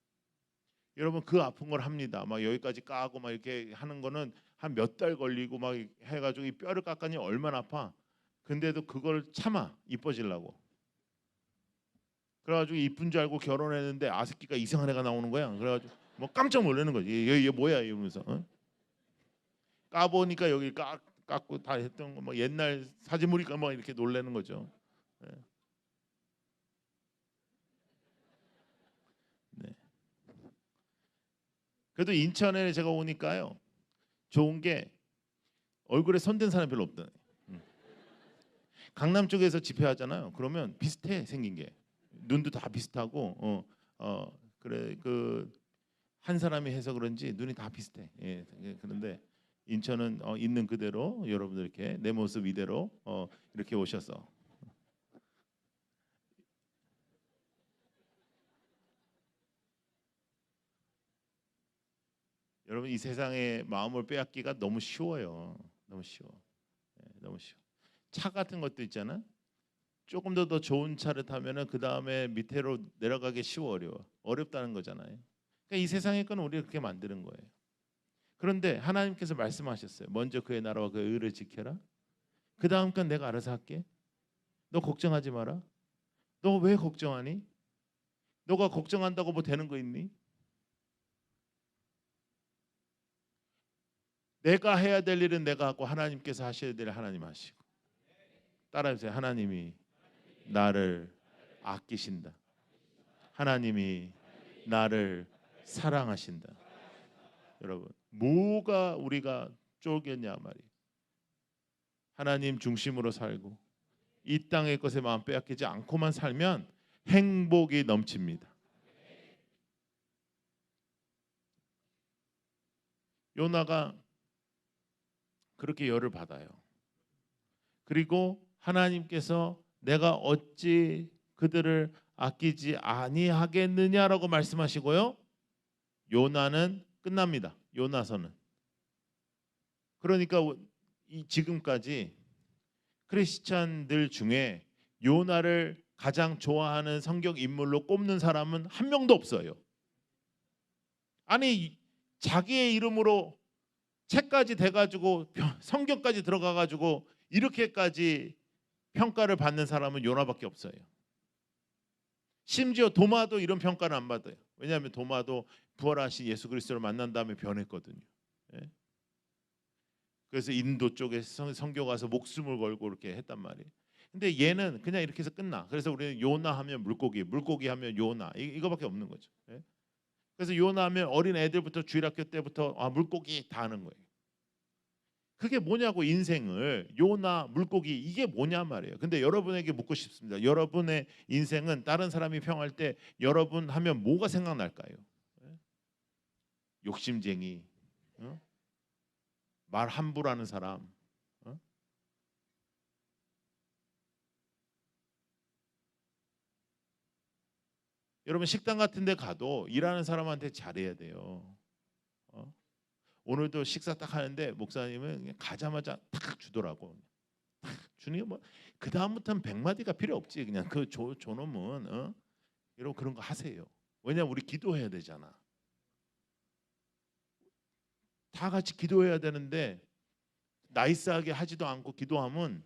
여러분 그 아픈 걸 합니다. 막 여기까지 까고 막 이렇게 하는 거는 한 몇 달 걸리고 막 해가지고 이 뼈를 깎으니 얼마나 아파. 근데도 그걸 참아, 이뻐지려고. 그래가지고 이쁜 줄 알고 결혼했는데 아새끼가 이상한 애가 나오는 거야. 그래가지고 뭐 깜짝 놀라는 거지. 얘 뭐야 이러면서. 까보니까 여기 깎고 다 했던 거 뭐 옛날 사진물이니까 뭐 이렇게 놀라는 거죠. 네. 네. 그래도 인천에 제가 오니까요, 좋은 게 얼굴에 손댄 사람 별로 없다. 강남 쪽에서 집회하잖아요. 그러면 비슷해, 생긴 게. 눈도 다 비슷하고 그래, 그 한 사람이 해서 그런지 눈이 다 비슷해. 예, 그런데 인천은 있는 그대로 여러분들 이렇게 내 모습 이대로 이렇게 오셔서, 여러분 이 세상의 마음을 빼앗기가 너무 쉬워요. 너무 쉬워. 너무 쉬워. 차 같은 것도 있잖아. 조금 더 좋은 차를 타면은 그 다음에 밑으로 내려가기 쉬워, 어려워. 어렵다는 거잖아요. 그러니까 이 세상의 건 우리가 그렇게 만드는 거예요. 그런데 하나님께서 말씀하셨어요. 먼저 그의 나라와 그의 의를 지켜라. 그 다음 건 내가 알아서 할게. 너 걱정하지 마라. 너 왜 걱정하니? 너가 걱정한다고 뭐 되는 거 있니? 내가 해야 될 일은 내가 하고 하나님께서 하셔야 될 일 하나님 하시고. 따라해주세요. 하나님이 나를 아끼신다. 하나님이 나를 사랑하신다. 여러분 뭐가 우리가 쫄겠냐 말이에요. 하나님 중심으로 살고 이 땅의 것에 마음 빼앗기지 않고만 살면 행복이 넘칩니다. 요나가 그렇게 열을 받아요. 그리고 하나님께서 내가 어찌 그들을 아끼지 아니하겠느냐라고 말씀하시고요, 요나는 끝납니다. 요나서는. 그러니까 지금까지 크리스찬들 중에 요나를 가장 좋아하는 성경 인물로 꼽는 사람은 한 명도 없어요. 아니 자기의 이름으로 책까지 돼가지고 성경까지 들어가가지고 이렇게까지 평가를 받는 사람은 요나밖에 없어요. 심지어 도마도 이런 평가를 안 받아요. 왜냐하면 도마도 부활하신 예수 그리스도를 만난 다음에 변했거든요. 예? 그래서 인도 쪽에 선교 가서 목숨을 걸고 이렇게 했단 말이에요. 근데 얘는 그냥 이렇게 해서 끝나. 그래서 우리는 요나 하면 물고기, 물고기 하면 요나, 이거밖에 없는 거죠. 예? 그래서 요나 하면 어린 애들부터 주일학교 때부터 물고기 다 하는 거예요. 그게 뭐냐고, 인생을 요나 물고기 이게 뭐냐 말이에요. 근데 여러분에게 묻고 싶습니다. 여러분의 인생은 다른 사람이 평할 때 여러분 하면 뭐가 생각날까요? 욕심쟁이, 말 함부로 하는 사람. 어? 여러분 식당 같은 데 가도 일하는 사람한테 잘해야 돼요. 어? 오늘도 식사 딱 하는데 목사님은 그냥 가자마자 탁 주더라고. 주는 게 뭐 그 다음부터는 100마디가 필요 없지. 그냥 그 조놈은 여러분 그런 거 하세요. 왜냐면 우리 기도해야 되잖아. 다 같이 기도해야 되는데 나이스하게 하지도 않고 기도하면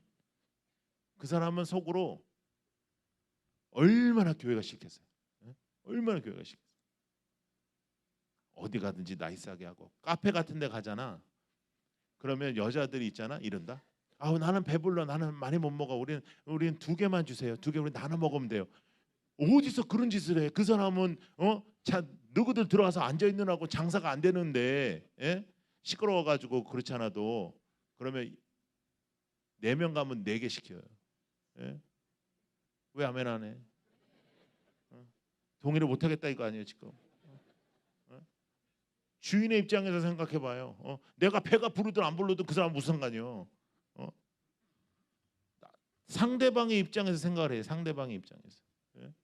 그 사람은 속으로 얼마나 교회가 싫겠어요. 얼마나 교회가 싫겠어요. 어디 가든지 나이스하게 하고 카페 같은 데 가잖아. 그러면 여자들이 있잖아. 이런다. 아우 나는 배불러. 나는 많이 못 먹어. 우리는 2개만 주세요. 2개 우리 나눠 먹으면 돼요. 어디서 그런 짓을 해? 그 사람은 누구들 들어와서 앉아 있느라고 장사가 안 되는데 시끄러워 가지고 그렇지 않아도 그러면 4명 가면 4개 시켜요. 예? 왜 아멘 안 해? 동의를 못 하겠다 이거 아니에요, 지금. 주인의 입장에서 생각해 봐요. 내가 배가 부르든 안 부르든 그 사람 무슨 상관이요. 상대방의 입장에서 생각을 해요. 상대방의 입장에서. 예?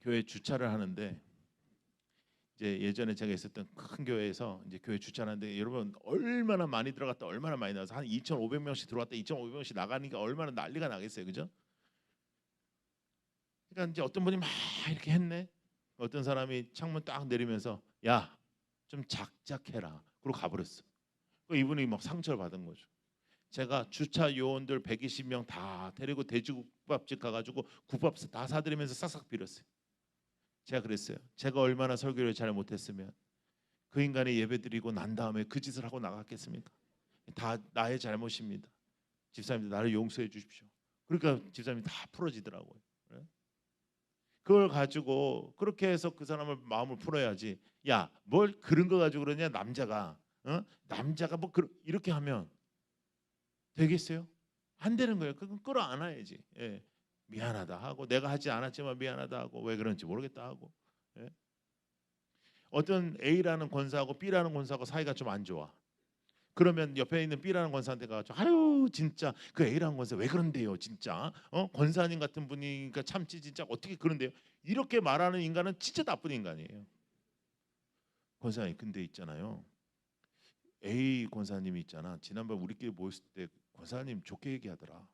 교회 주차를 하는데 이제 예전에 제가 있었던 큰 교회에서 이제 교회 주차하는데 여러분 얼마나 많이 들어갔다 얼마나 많이 나와서 한 2,500명씩 들어왔다 2,500명씩 나가니까 얼마나 난리가 나겠어요, 그죠? 그러니까 이제 어떤 분이 막 이렇게 했네. 어떤 사람이 창문 딱 내리면서 야, 좀 작작해라. 그러고 가버렸어. 이분이 막 상처를 받은 거죠. 제가 주차 요원들 120명 다 데리고 돼지국밥집 가가지고 국밥 다 사드리면서 싹싹 빌었어요. 제가 그랬어요. 제가 얼마나 설교를 잘 못했으면 그 인간이 예배드리고 난 다음에 그 짓을 하고 나갔겠습니까? 다 나의 잘못입니다. 집사님들 나를 용서해 주십시오. 그러니까 집사님이 다 풀어지더라고요. 그걸 가지고 그렇게 해서 그 사람을 마음을 풀어야지. 야, 뭘 그런 거 가지고 그러냐 남자가 남자가 뭐 이렇게 하면 되겠어요? 안 되는 거예요. 그건 끌어안아야지. 예. 미안하다 하고 내가 하지 않았지만 미안하다 하고 왜 그런지 모르겠다 하고. 예. 어떤 A라는 권사하고 B라는 권사하고 사이가 좀 안 좋아. 그러면 옆에 있는 B라는 권사한테 가서 아유 진짜 그 A라는 권사 왜 그런데요 진짜 권사님 같은 분이니까 참지 진짜 어떻게 그런데요 이렇게 말하는 인간은 진짜 나쁜 인간이에요. 권사님 근데 있잖아요 A 권사님이 있잖아 지난번 우리끼리 모였을 때 권사님 좋게 얘기하더라.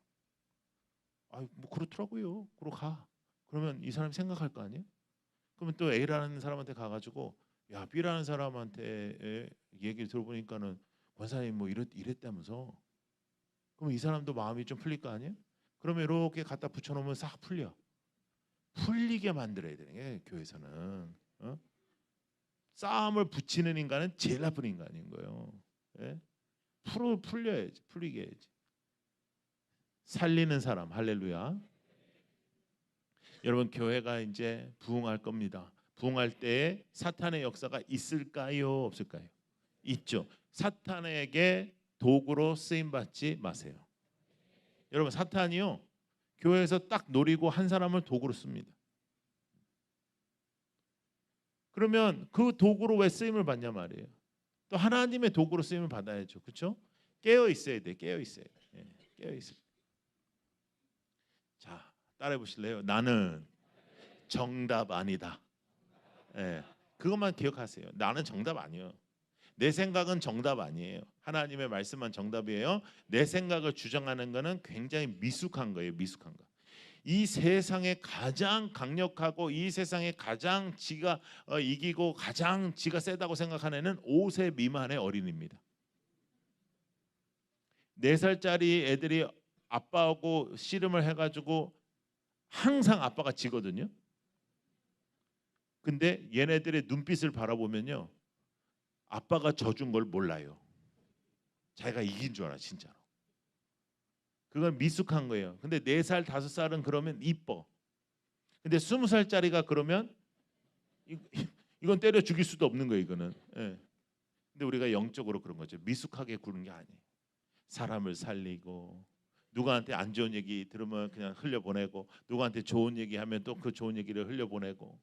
아뭐 그렇더라고요. 그러고 가. 그러면 이 사람이 생각할 거 아니에요? 그러면 또 A라는 사람한테 가가지고 야 B라는 사람한테 얘기를 들어보니까는 권사님 뭐 이랬다면서 그럼 이 사람도 마음이 좀 풀릴 거 아니에요? 그러면 이렇게 갖다 붙여놓으면 싹 풀리게 만들어야 되는 게 교회에서는 싸움을 붙이는 인간은 제일 나쁜 인간인 거예요. 예? 풀려야지 풀리게 해야지. 살리는 사람 할렐루야. 여러분 교회가 이제 부흥할 겁니다. 부흥할 때에 사탄의 역사가 있을까요 없을까요? 있죠. 사탄에게 도구로 쓰임 받지 마세요. 여러분 사탄이요 교회에서 딱 노리고 한 사람을 도구로 씁니다. 그러면 그 도구로 왜 쓰임을 받냐 말이에요. 또 하나님의 도구로 쓰임을 받아야죠. 그렇죠? 깨어 있어야 돼. 깨어 있어야 돼. 예, 깨어 있어야 돼. 자 따라해 보실래요? 나는 정답 아니다. 예, 그것만 기억하세요. 나는 정답 아니에요. 내 생각은 정답 아니에요. 하나님의 말씀만 정답이에요. 내 생각을 주장하는 거는 굉장히 미숙한 거예요. 미숙한 거. 이 세상에 가장 강력하고 이 세상에 가장 지가 이기고 가장 지가 세다고 생각하는 애는 5세 미만의 어린이입니다. 4살짜리 애들이 아빠하고 씨름을 해가지고 항상 아빠가 지거든요. 근데 얘네들의 눈빛을 바라보면요. 아빠가 져준 걸 몰라요. 자기가 이긴 줄 알아 진짜로. 그건 미숙한 거예요. 근데 4살, 5살은 그러면 이뻐. 근데 20살짜리가 그러면 이건 때려 죽일 수도 없는 거예요. 이거는. 예. 근데 우리가 영적으로 그런 거죠. 미숙하게 구는 게 아니에요. 사람을 살리고 누구한테 안 좋은 얘기 들으면 그냥 흘려보내고 누구한테 좋은 얘기하면 또 그 좋은 얘기를 흘려보내고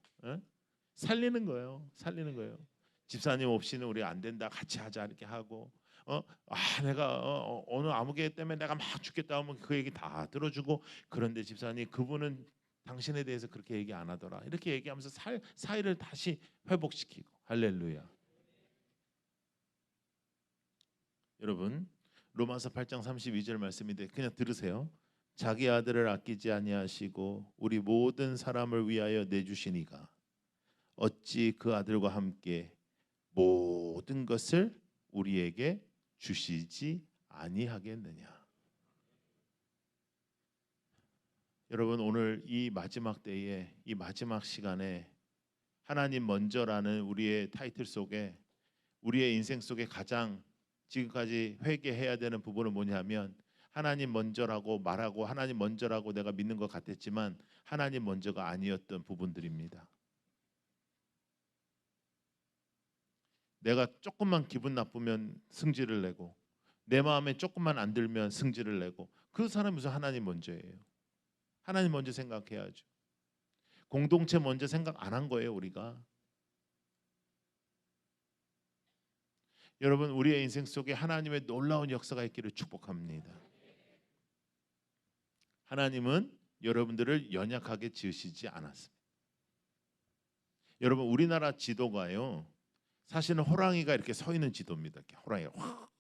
살리는 거예요. 살리는 거예요. 집사님 없이는 우리 안 된다. 같이 하자 이렇게 하고 내가 어느 아무개 때문에 내가 막 죽겠다 하면 그 얘기 다 들어주고 그런데 집사님 그분은 당신에 대해서 그렇게 얘기 안 하더라. 이렇게 얘기하면서 사이를 다시 회복시키고 할렐루야. 여러분 로마서 8장 32절 말씀인데 그냥 들으세요. 자기 아들을 아끼지 아니하시고 우리 모든 사람을 위하여 내주시니가 어찌 그 아들과 함께 모든 것을 우리에게 주시지 아니하겠느냐. 여러분 오늘 이 마지막 때에 이 마지막 시간에 하나님 먼저라는 우리의 타이틀 속에 우리의 인생 속에 가장 지금까지 회개해야 되는 부분은 뭐냐면 하나님 먼저라고 말하고 하나님 먼저라고 내가 믿는 것 같았지만 하나님 먼저가 아니었던 부분들입니다. 내가 조금만 기분 나쁘면 승질을 내고 내 마음에 조금만 안 들면 승질을 내고 그 사람이 무슨 하나님 먼저예요. 하나님 먼저 생각해야죠. 공동체 먼저 생각 안 한 거예요 우리가. 여러분 우리의 인생 속에 하나님의 놀라운 역사가 있기를 축복합니다. 하나님은 여러분들을 연약하게 지으시지 않았습니다. 여러분 우리나라 지도가요 사실은 호랑이가 이렇게 서 있는 지도입니다. 이렇게 호랑이가 확.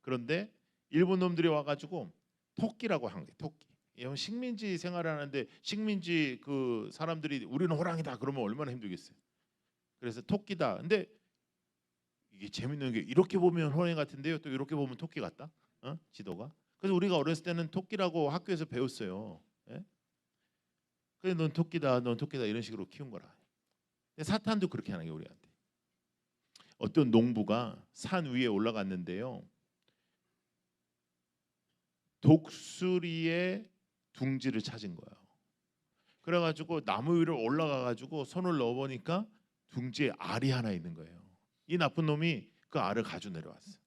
그런데 일본 놈들이 와가지고 토끼라고 한 거예요. 토끼. 여러분 식민지 생활하는데 식민지 그 사람들이 우리는 호랑이다 그러면 얼마나 힘들겠어요. 그래서 토끼다. 근데 이게 재밌는 게 이렇게 보면 호랑이 같은데요. 또 이렇게 보면 토끼 같다. 지도가. 그래서 우리가 어렸을 때는 토끼라고 학교에서 배웠어요. 예? 그래 넌 토끼다, 넌 토끼다 이런 식으로 키운 거라. 근데 사탄도 그렇게 하는 게 우리한테. 어떤 농부가 산 위에 올라갔는데요. 독수리의 둥지를 찾은 거예요. 그래가지고 나무 위로 올라가가지고 손을 넣어보니까 둥지에 알이 하나 있는 거예요. 이 나쁜 놈이 그 알을 가지고 내려왔어.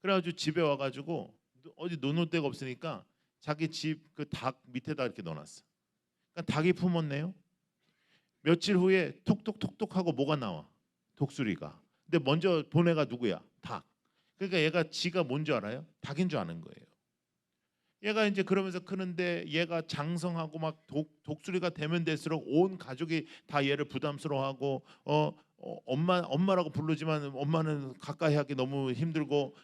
그래가지고 집에 와가지고 어디 놓을 데가 없으니까 자기 집 그 닭 밑에다 이렇게 넣어놨어. 그러니까 닭이 품었네요. 며칠 후에 톡톡톡톡 하고 뭐가 나와? 독수리가. 근데 먼저 본 애가 누구야? 닭. 그러니까 얘가 지가 뭔지 알아요? 닭인 줄 아는 거예요. 얘가 이제 그러면서 크는데 얘가 장성하고 막 독수리가 되면 될수록 온 가족이 다 얘를 부담스러워하고 엄마라고 부르지만 엄마는 가까이 하기 너무 힘들고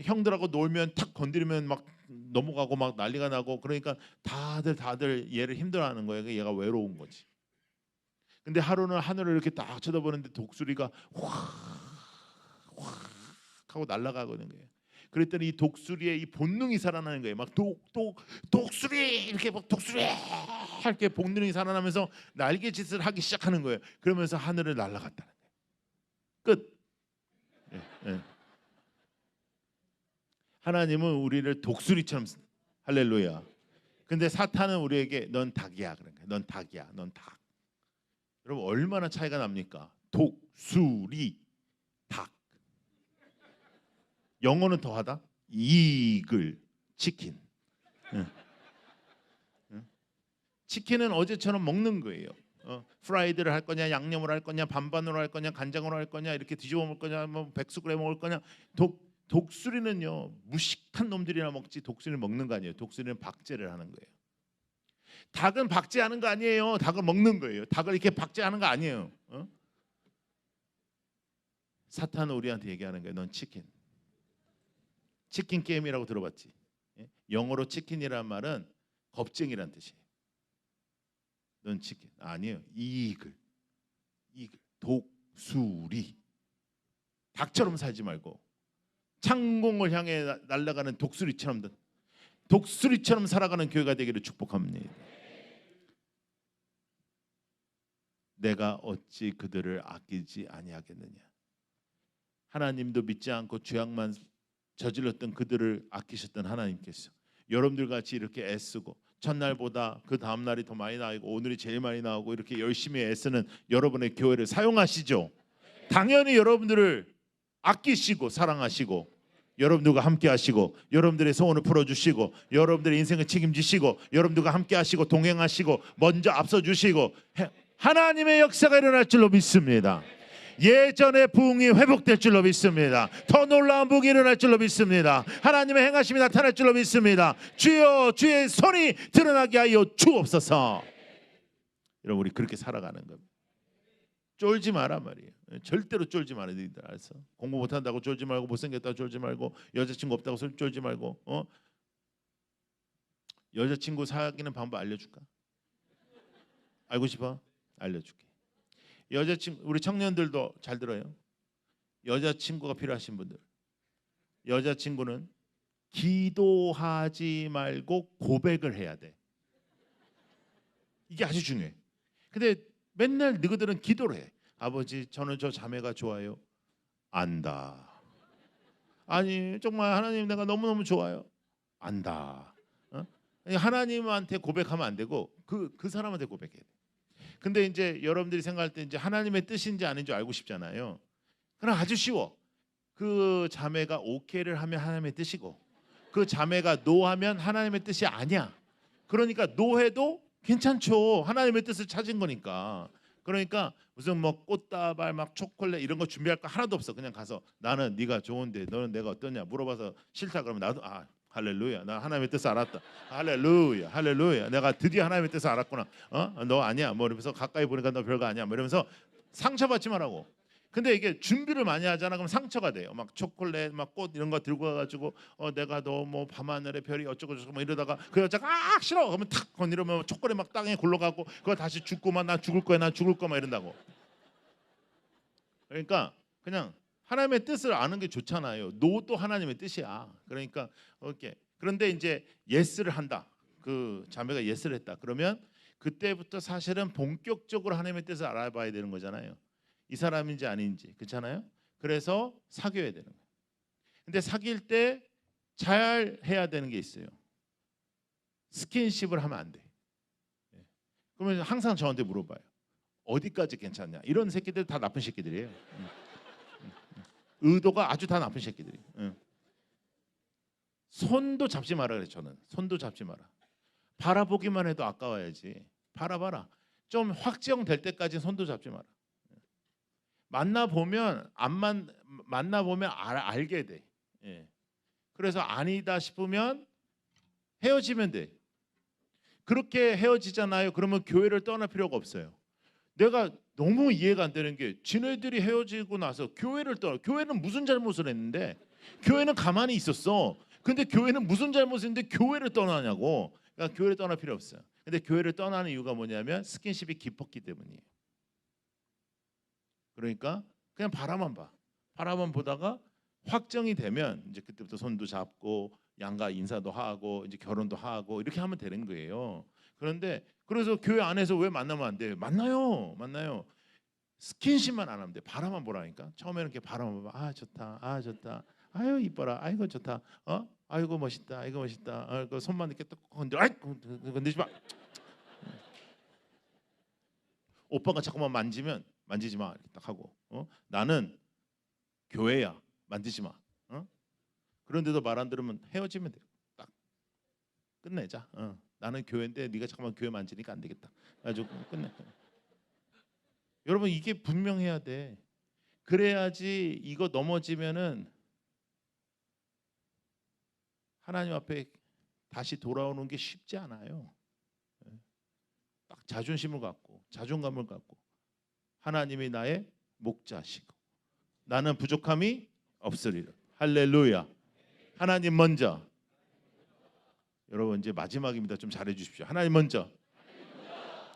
형들하고 놀면 탁 건드리면 막 넘어가고 막 난리가 나고 그러니까 다들 얘를 힘들어하는 거예요. 얘가 외로운 거지. 근데 하루는 하늘을 이렇게 딱 쳐다보는데 독수리가 확 하고 날아가거든 거예요. 그랬더니 이 독수리의 이 본능이 살아나는 거예요. 막 독수리 이렇게 막 독수리 이렇게 본능이 살아나면서 날개짓을 하기 시작하는 거예요. 그러면서 하늘을 날아갔다는 거예요. 끝. 예. 하나님은 우리를 독수리처럼 할렐루야. 근데 사탄은 우리에게 넌 닭이야 그런 거예요. 넌 닭이야. 넌 닭. 여러분 얼마나 차이가 납니까? 독수리, 닭. 영어는 더하다. 이글, 치킨. 치킨은 어제처럼 먹는 거예요. 프라이드를 할 거냐, 양념을 할 거냐, 반반으로 할 거냐, 간장으로 할 거냐, 이렇게 뒤집어 먹을 거냐, 뭐 백숙을 해 먹을 거냐. 독수리는요 무식한 놈들이나 먹지 독수리는 먹는 거 아니에요. 독수리는 박제를 하는 거예요. 닭은 박제하는 거 아니에요. 닭을 먹는 거예요. 닭을 이렇게 박제하는 거 아니에요. 사탄은 우리한테 얘기하는 거예요. 넌 치킨. 치킨 게임이라고 들어봤지? 영어로 치킨이란 말은 겁쟁이란 뜻이에요. 넌 치킨 아니에요. 이글, 독수리. 닭처럼 살지 말고 창공을 향해 날아가는 독수리처럼 살아가는 교회가 되기를 축복합니다. 내가 어찌 그들을 아끼지 아니하겠느냐. 하나님도 믿지 않고 죄악만 저질렀던 그들을 아끼셨던 하나님께서 여러분들 같이 이렇게 애쓰고 첫날보다 그 다음 날이 더 많이 나오고 오늘이 제일 많이 나오고 이렇게 열심히 애쓰는 여러분의 교회를 사용하시죠. 당연히 여러분들을 아끼시고 사랑하시고 여러분들과 함께 하시고 여러분들의 소원을 풀어주시고 여러분들의 인생을 책임지시고 여러분들과 함께 하시고 동행하시고 먼저 앞서 주시고 하나님의 역사가 일어날 줄로 믿습니다. 예전의 부흥이 회복될 줄로 믿습니다. 더 놀라운 부흥이 일어날 줄로 믿습니다. 하나님의 행하심이 나타날 줄로 믿습니다. 주여 주의 손이 드러나게 하여 주옵소서. 여러분 우리 그렇게 살아가는 겁니다. 쫄지 마라 말이에요. 절대로 쫄지 마라. 너희들 알았어? 공부 못한다고 쫄지 말고, 못생겼다고 쫄지 말고, 여자친구 없다고 쫄지 말고. 여자친구 사귀는 방법 알려줄까? 알고 싶어? 알려줄게. 여자친구, 우리 청년들도 잘 들어요. 여자친구가 필요하신 분들, 여자친구는 기도하지 말고 고백을 해야 돼. 이게 아주 중요해. 근데 맨날 너희들은 기도를 해. 아버지, 저는 저 자매가 좋아요. 안다. 아니 정말 하나님 내가 너무너무 좋아요. 안다. 하나님한테 고백하면 안 되고 그 사람한테 고백해야 돼. 근데 이제 여러분들이 생각할 때 이제 하나님의 뜻인지 아닌지 알고 싶잖아요. 그럼 아주 쉬워. 그 자매가 오케이를 하면 하나님의 뜻이고, 그 자매가 노하면 하나님의 뜻이 아니야. 그러니까 노해도 괜찮죠. 하나님의 뜻을 찾은 거니까. 그러니까 무슨 뭐 꽃다발 막 초콜릿 이런 거 준비할 거 하나도 없어. 그냥 가서 나는 네가 좋은데 너는 내가 어떠냐 물어봐서 싫다 그러면 나도 할렐루야, 나 하나님의 뜻을 알았다. 할렐루야, 할렐루야, 내가 드디어 하나님의 뜻을 알았구나. 너 아니야 뭐 이러면서 가까이 보니까 너 별거 아니야 뭐 이러면서 상처받지 말라고. 근데 이게 준비를 많이 하잖아. 그럼 상처가 돼요. 막 초콜릿, 막 꽃 이런 거 들고 와가지고 내가 너 뭐 밤하늘의 별이 어쩌고 저쩌고 뭐 이러다가 그 여자가 싫어 그러면 탁 건드리면 초콜릿 막 땅에 굴러가고 그거 다시 죽고만 나 죽을 거야 나 죽을 거야 막 이런다고. 그러니까 그냥 하나님의 뜻을 아는 게 좋잖아요. 노도 하나님의 뜻이야. 그러니까 이렇게. 그런데 이제 예스를 한다. 그 자매가 예스를 했다. 그러면 그때부터 사실은 본격적으로 하나님의 뜻을 알아봐야 되는 거잖아요. 이 사람인지 아닌지. 그렇잖아요. 그래서 사귀어야 되는 거예요. 근데 사귈 때 잘 해야 되는 게 있어요. 스킨십을 하면 안 돼. 그러면 항상 저한테 물어봐요. 어디까지 괜찮냐? 이런 새끼들 다 나쁜 새끼들이에요. 의도가 아주 다 나쁜 새끼들이. 손도 잡지 마라 그래. 저는 손도 잡지 마라. 바라보기만 해도 아까워야지. 바라봐라. 좀 확정될 때까지 손도 잡지 마라. 만나 보면 만나 보면 알게 돼. 그래서 아니다 싶으면 헤어지면 돼. 그렇게 헤어지잖아요. 그러면 교회를 떠날 필요가 없어요. 내가 너무 이해가 안 되는 게 지네들이 헤어지고 나서 교회를 떠나. 교회는 무슨 잘못을 했는데? 교회는 가만히 있었어. 근데 교회는 무슨 잘못인데 교회를 떠나냐고. 그러니까 교회를 떠날 필요 없어요. 근데 교회를 떠나는 이유가 뭐냐면 스킨십이 깊었기 때문이에요. 그러니까 그냥 바라만 봐. 바라만 보다가 확정이 되면 이제 그때부터 손도 잡고 양가 인사도 하고 이제 결혼도 하고 이렇게 하면 되는 거예요. 그런데 그래서 교회 안에서 왜 만나면 안 돼? 만나요. 스킨십만 안 하면 돼. 바라만 보라니까. 처음에는 이렇게 바라만 봐. 좋다. 좋다. 아유 이뻐라. 아이고 좋다. 아이고 멋있다. 아이고 멋있다. 그 손만 이렇게 딱 건드려. 건드리지 마. 오빠가 자꾸만 만지지 마. 이렇게 딱 하고. 나는 교회야. 만지지 마. 그런데도 말 안 들으면 헤어지면 돼. 딱 끝내자. 나는 교회인데 네가 잠깐만 교회 만지니까 안 되겠다. 아주 끝내. 여러분 이게 분명해야 돼. 그래야지 이거 넘어지면은 하나님 앞에 다시 돌아오는 게 쉽지 않아요. 딱 자존심을 갖고 자존감을 갖고 하나님이 나의 목자시고 나는 부족함이 없으리라. 할렐루야. 하나님 먼저. 여러분 이제 마지막입니다. 좀 잘해 주십시오. 하나님 먼저.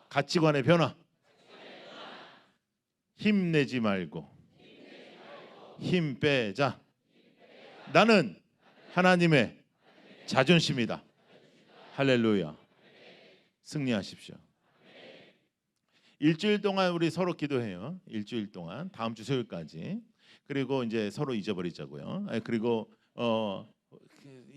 가치관의 변화. 힘내지 말고 힘 빼자. 나는 하나님의 자존심이다. 할렐루야. 승리하십시오. 일주일 동안 우리 서로 기도해요. 일주일 동안 다음 주 수요일까지. 그리고 이제 서로 잊어버리자고요. 그리고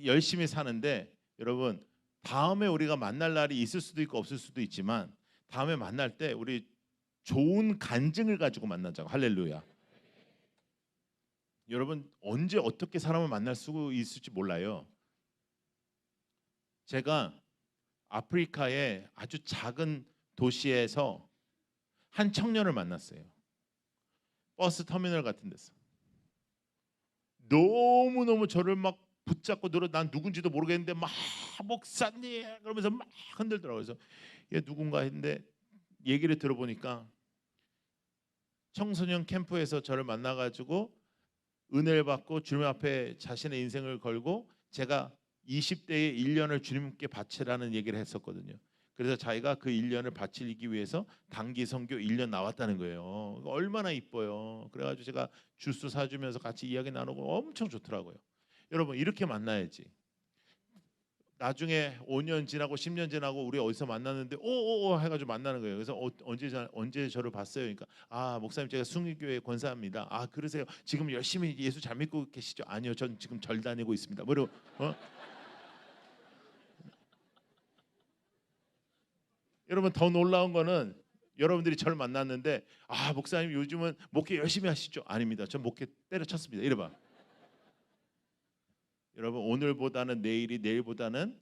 열심히 사는데 여러분 다음에 우리가 만날 날이 있을 수도 있고 없을 수도 있지만 다음에 만날 때 우리 좋은 간증을 가지고 만나자고. 할렐루야. 여러분 언제 어떻게 사람을 만날 수 있을지 몰라요. 제가 아프리카의 아주 작은 도시에서 한 청년을 만났어요. 버스 터미널 같은 데서 너무너무 저를 막 붙잡고 늘어 난 누군지도 모르겠는데 막 목사님 그러면서 막 흔들더라고요. 그래서 얘 누군가 했는데 얘기를 들어보니까 청소년 캠프에서 저를 만나가지고 은혜를 받고 주님 앞에 자신의 인생을 걸고 제가 20대의 1년을 주님께 바치라는 얘기를 했었거든요. 그래서 자기가 그 1년을 바치기 위해서 단기 선교 1년 나왔다는 거예요. 얼마나 이뻐요. 그래가지고 제가 주스 사주면서 같이 이야기 나누고 엄청 좋더라고요. 여러분 이렇게 만나야지. 나중에 5년 지나고 10년 지나고 우리 어디서 만났는데 오오오 해가지고 만나는 거예요. 그래서 언제 저를 봤어요? 그러니까 아 목사님 제가 숭일교회 권사입니다. 아 그러세요? 지금 열심히 예수 잘 믿고 계시죠? 아니요, 전 지금 절 다니고 있습니다. 뭐로 여러분 더 놀라운 거는 여러분들이 저를 만났는데 아 목사님 요즘은 목회 열심히 하시죠? 아닙니다. 전 목회 때려쳤습니다. 이래봐. 여러분 오늘보다는 내일이 내일보다는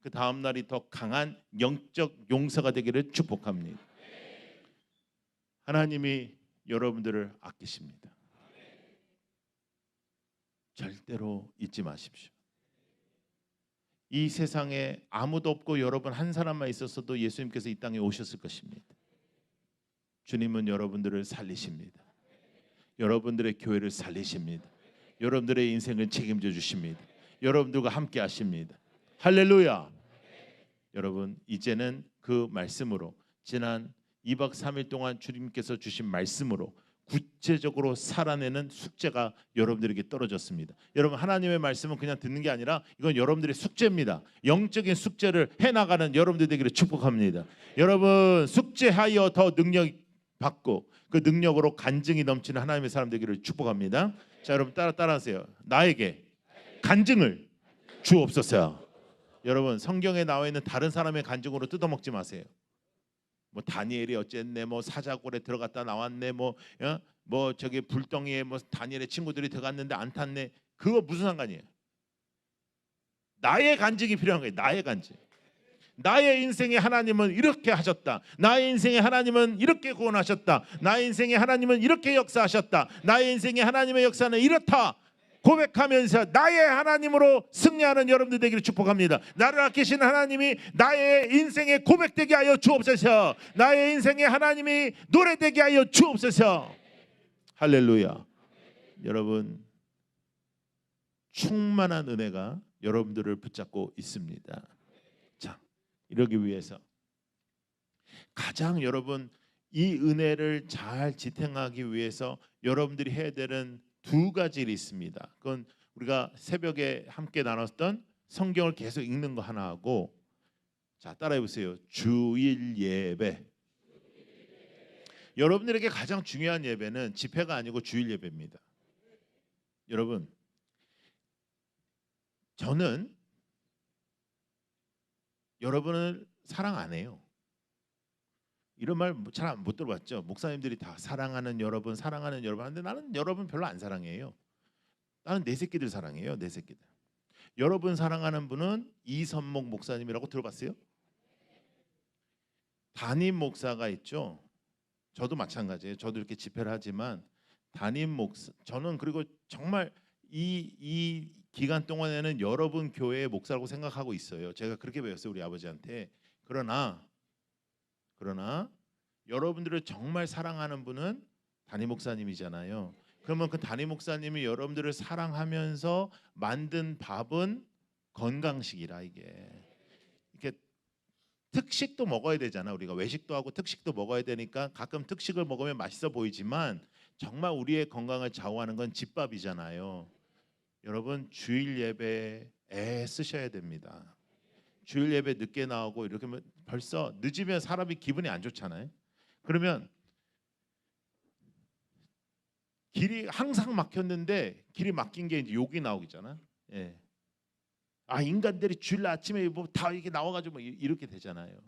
그 다음 날이 더 강한 영적 용서가 되기를 축복합니다. 하나님이 여러분들을 아끼십니다. 절대로 잊지 마십시오. 이 세상에 아무도 없고 여러분 한 사람만 있었어도 예수님께서 이 땅에 오셨을 것입니다. 주님은 여러분들을 살리십니다. 여러분들의 교회를 살리십니다. 여러분들의 인생을 책임져 주십니다. 여러분들과 함께 하십니다. 할렐루야. 여러분 이제는 그 말씀으로 지난 2박 3일 동안 주님께서 주신 말씀으로 구체적으로 살아내는 숙제가 여러분들에게 떨어졌습니다. 여러분 하나님의 말씀은 그냥 듣는 게 아니라 이건 여러분들의 숙제입니다. 영적인 숙제를 해나가는 여러분들 되기를 축복합니다. 여러분 숙제하여 더 능력 받고 그 능력으로 간증이 넘치는 하나님의 사람 되기를 축복합니다. 자 여러분 따라하세요. 나에게 간증을 주옵소서. 여러분 성경에 나와 있는 다른 사람의 간증으로 뜯어먹지 마세요. 뭐 다니엘이 어쨌네, 뭐 사자골에 들어갔다 나왔네, 뭐 저기 불덩이에 뭐 다니엘의 친구들이 들어갔는데 안 탔네. 그거 무슨 상관이에요? 나의 간증이 필요한 거예요. 나의 간증. 나의 인생에 하나님은 이렇게 하셨다. 나의 인생에 하나님은 이렇게 구원하셨다. 나의 인생에 하나님은 이렇게 역사하셨다. 나의 인생에 하나님의 역사는 이렇다. 고백하면서 나의 하나님으로 승리하는 여러분들 되기를 축복합니다. 나를 아끼시는 하나님이 나의 인생에 고백되게 하여 주옵소서. 나의 인생에 하나님이 노래되게 하여 주옵소서. 할렐루야. 여러분 충만한 은혜가 여러분들을 붙잡고 있습니다. 자, 이러기 위해서 가장 여러분 이 은혜를 잘 지탱하기 위해서 여러분들이 해야 되는 두 가지 일이 있습니다. 그건 우리가 새벽에 함께 나눴던 성경을 계속 읽는 거 하나 하고, 자 따라해 보세요. 주일 예배. 여러분들에게 가장 중요한 예배는 집회가 아니고 주일 예배입니다. 여러분 저는 여러분을 사랑 안 해요. 이런 말 잘 못 들어봤죠. 목사님들이 다 사랑하는 여러분 하는데 나는 여러분 별로 안 사랑해요. 나는 내 새끼들 사랑해요. 내 새끼들. 여러분 사랑하는 분은 이선목 목사님이라고 들어봤어요? 담임 목사가 있죠. 저도 마찬가지예요. 저도 이렇게 집회를 하지만 담임 목사, 저는 그리고 정말 이 기간 동안에는 여러분 교회의 목사라고 생각하고 있어요. 제가 그렇게 배웠어요. 우리 아버지한테. 그러나 여러분들을 정말 사랑하는 분은 담임 목사님이잖아요. 그러면 그 담임 목사님이 여러분들을 사랑하면서 만든 밥은 건강식이라 이게. 이렇게 특식도 먹어야 되잖아. 우리가 외식도 하고 특식도 먹어야 되니까 가끔 특식을 먹으면 맛있어 보이지만 정말 우리의 건강을 좌우하는 건 집밥이잖아요. 여러분 주일 예배에 쓰셔야 됩니다. 주일 예배 늦게 나오고 이렇게 하면 벌써 늦으면 사람이 기분이 안 좋잖아요. 그러면 길이 항상 막혔는데 길이 막힌 게 이제 욕이 나오잖아. 예. 아 인간들이 주일 아침에 뭐 다 이렇게 나와가지고 뭐 이렇게 되잖아요.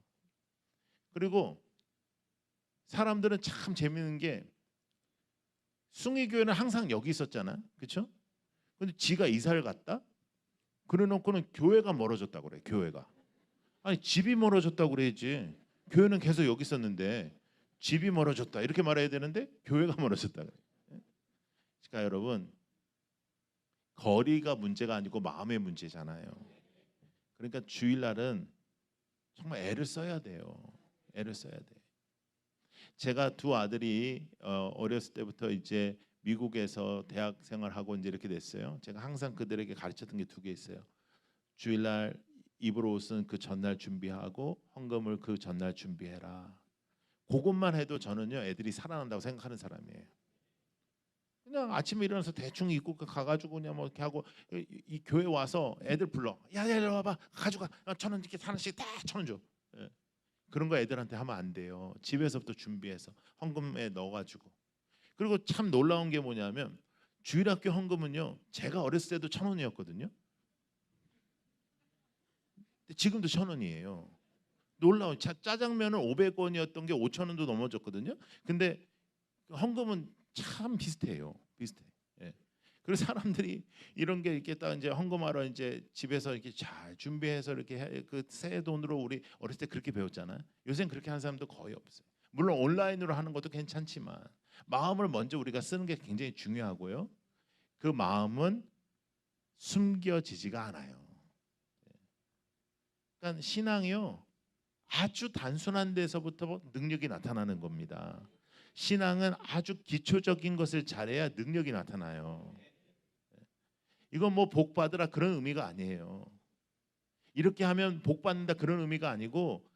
그리고 사람들은 참 재밌는 게 숭이교회는 항상 여기 있었잖아, 그렇죠? 근데 지가 이사를 갔다. 그래놓고는 교회가 멀어졌다고 그래. 교회가 아니 집이 멀어졌다고 그래야지. 교회는 계속 여기 있었는데 집이 멀어졌다 이렇게 말해야 되는데 교회가 멀어졌다. 그러니까 여러분 거리가 문제가 아니고 마음의 문제잖아요. 그러니까 주일날은 정말 애를 써야 돼요. 애를 써야 돼. 제가 두 아들이 어렸을 때부터 이제 미국에서 대학 생활하고 이제 이렇게 됐어요. 제가 항상 그들에게 가르쳤던 게 두 개 있어요. 주일날 입을 옷은 그 전날 준비하고 헌금을 그 전날 준비해라. 그것만 해도 저는요 애들이 살아난다고 생각하는 사람이에요. 그냥 아침에 일어나서 대충 입고 가가지고 그냥 뭐 이렇게 하고 이 교회 와서 애들 불러. 야야 이리 와봐 가져가 1,000원 이렇게 하나씩 다 1,000원 줘. 예. 그런 거 애들한테 하면 안 돼요. 집에서부터 준비해서 헌금에 넣어가지고. 그리고 참 놀라운 게 뭐냐면 주일학교 헌금은요 제가 어렸을 때도 1,000원이었거든요. 지금도 1,000원이에요. 놀라워. 짜장면은 500원이었던 게 5,000원도 넘어졌거든요. 근데 헌금은 참 비슷해요. 비슷해. 예. 그리고 사람들이 이런 게 이렇게 딱 이제 헌금하러 이제 집에서 이렇게 잘 준비해서 이렇게 그 새 돈으로 우리 어렸을 때 그렇게 배웠잖아요. 요새는 그렇게 하는 사람도 거의 없어요. 물론 온라인으로 하는 것도 괜찮지만 마음을 먼저 우리가 쓰는 게 굉장히 중요하고요. 그 마음은 숨겨지지가 않아요. 그러니까 신앙이요 아주 단순한 데서부터 능력이 나타나는 겁니다. 신앙은 아주 기초적인 것을 잘해야 능력이 나타나요. 이건 뭐 복 받으라 그런 의미가 아니에요. 이렇게 하면 복 받는다 그런 의미가 아니고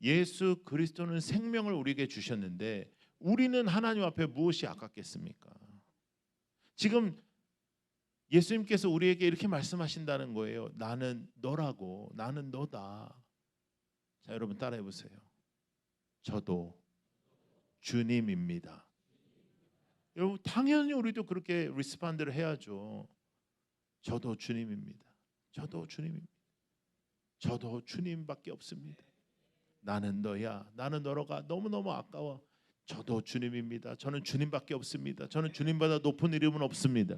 예수 그리스도는 생명을 우리에게 주셨는데 우리는 하나님 앞에 무엇이 아깝겠습니까? 지금 예수님께서 우리에게 이렇게 말씀하신다는 거예요. 나는 너라고, 나는 너다. 자, 여러분 따라해 보세요. 저도 주님입니다. 여러분 당연히 우리도 그렇게 리스폰드를 해야죠. 저도 주님입니다. 저도 주님입니다. 저도 주님밖에 없습니다. 나는 너야. 나는 너로가 너무너무 아까워. 저도 주님입니다. 저는 주님밖에 없습니다. 저는 주님보다 높은 이름은 없습니다.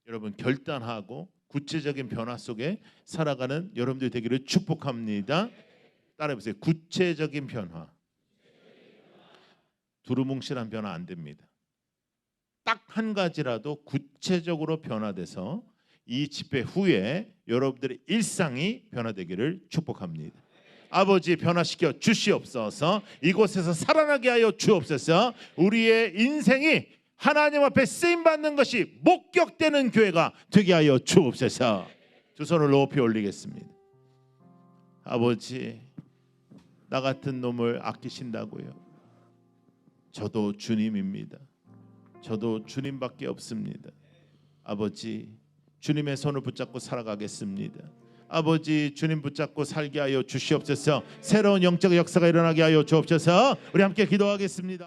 여러분 결단하고 구체적인 변화 속에 살아가는 여러분들이 되기를 축복합니다. 따라해보세요. 구체적인 변화. 두루뭉실한 변화 안 됩니다. 딱 한 가지라도 구체적으로 변화돼서 이 집회 후에 여러분들의 일상이 변화되기를 축복합니다. 아버지 변화시켜 주시옵소서. 이곳에서 살아나게 하여 주옵소서. 우리의 인생이 하나님 앞에 쓰임받는 것이 목격되는 교회가 되게 하여 주옵소서. 두 손을 높이 올리겠습니다. 아버지 나 같은 놈을 아끼신다고요. 저도 주님입니다. 저도 주님밖에 없습니다. 아버지 주님의 손을 붙잡고 살아가겠습니다. 아버지 주님 붙잡고 살게 하여 주시옵소서. 새로운 영적 역사가 일어나게 하여 주옵소서. 우리 함께 기도하겠습니다.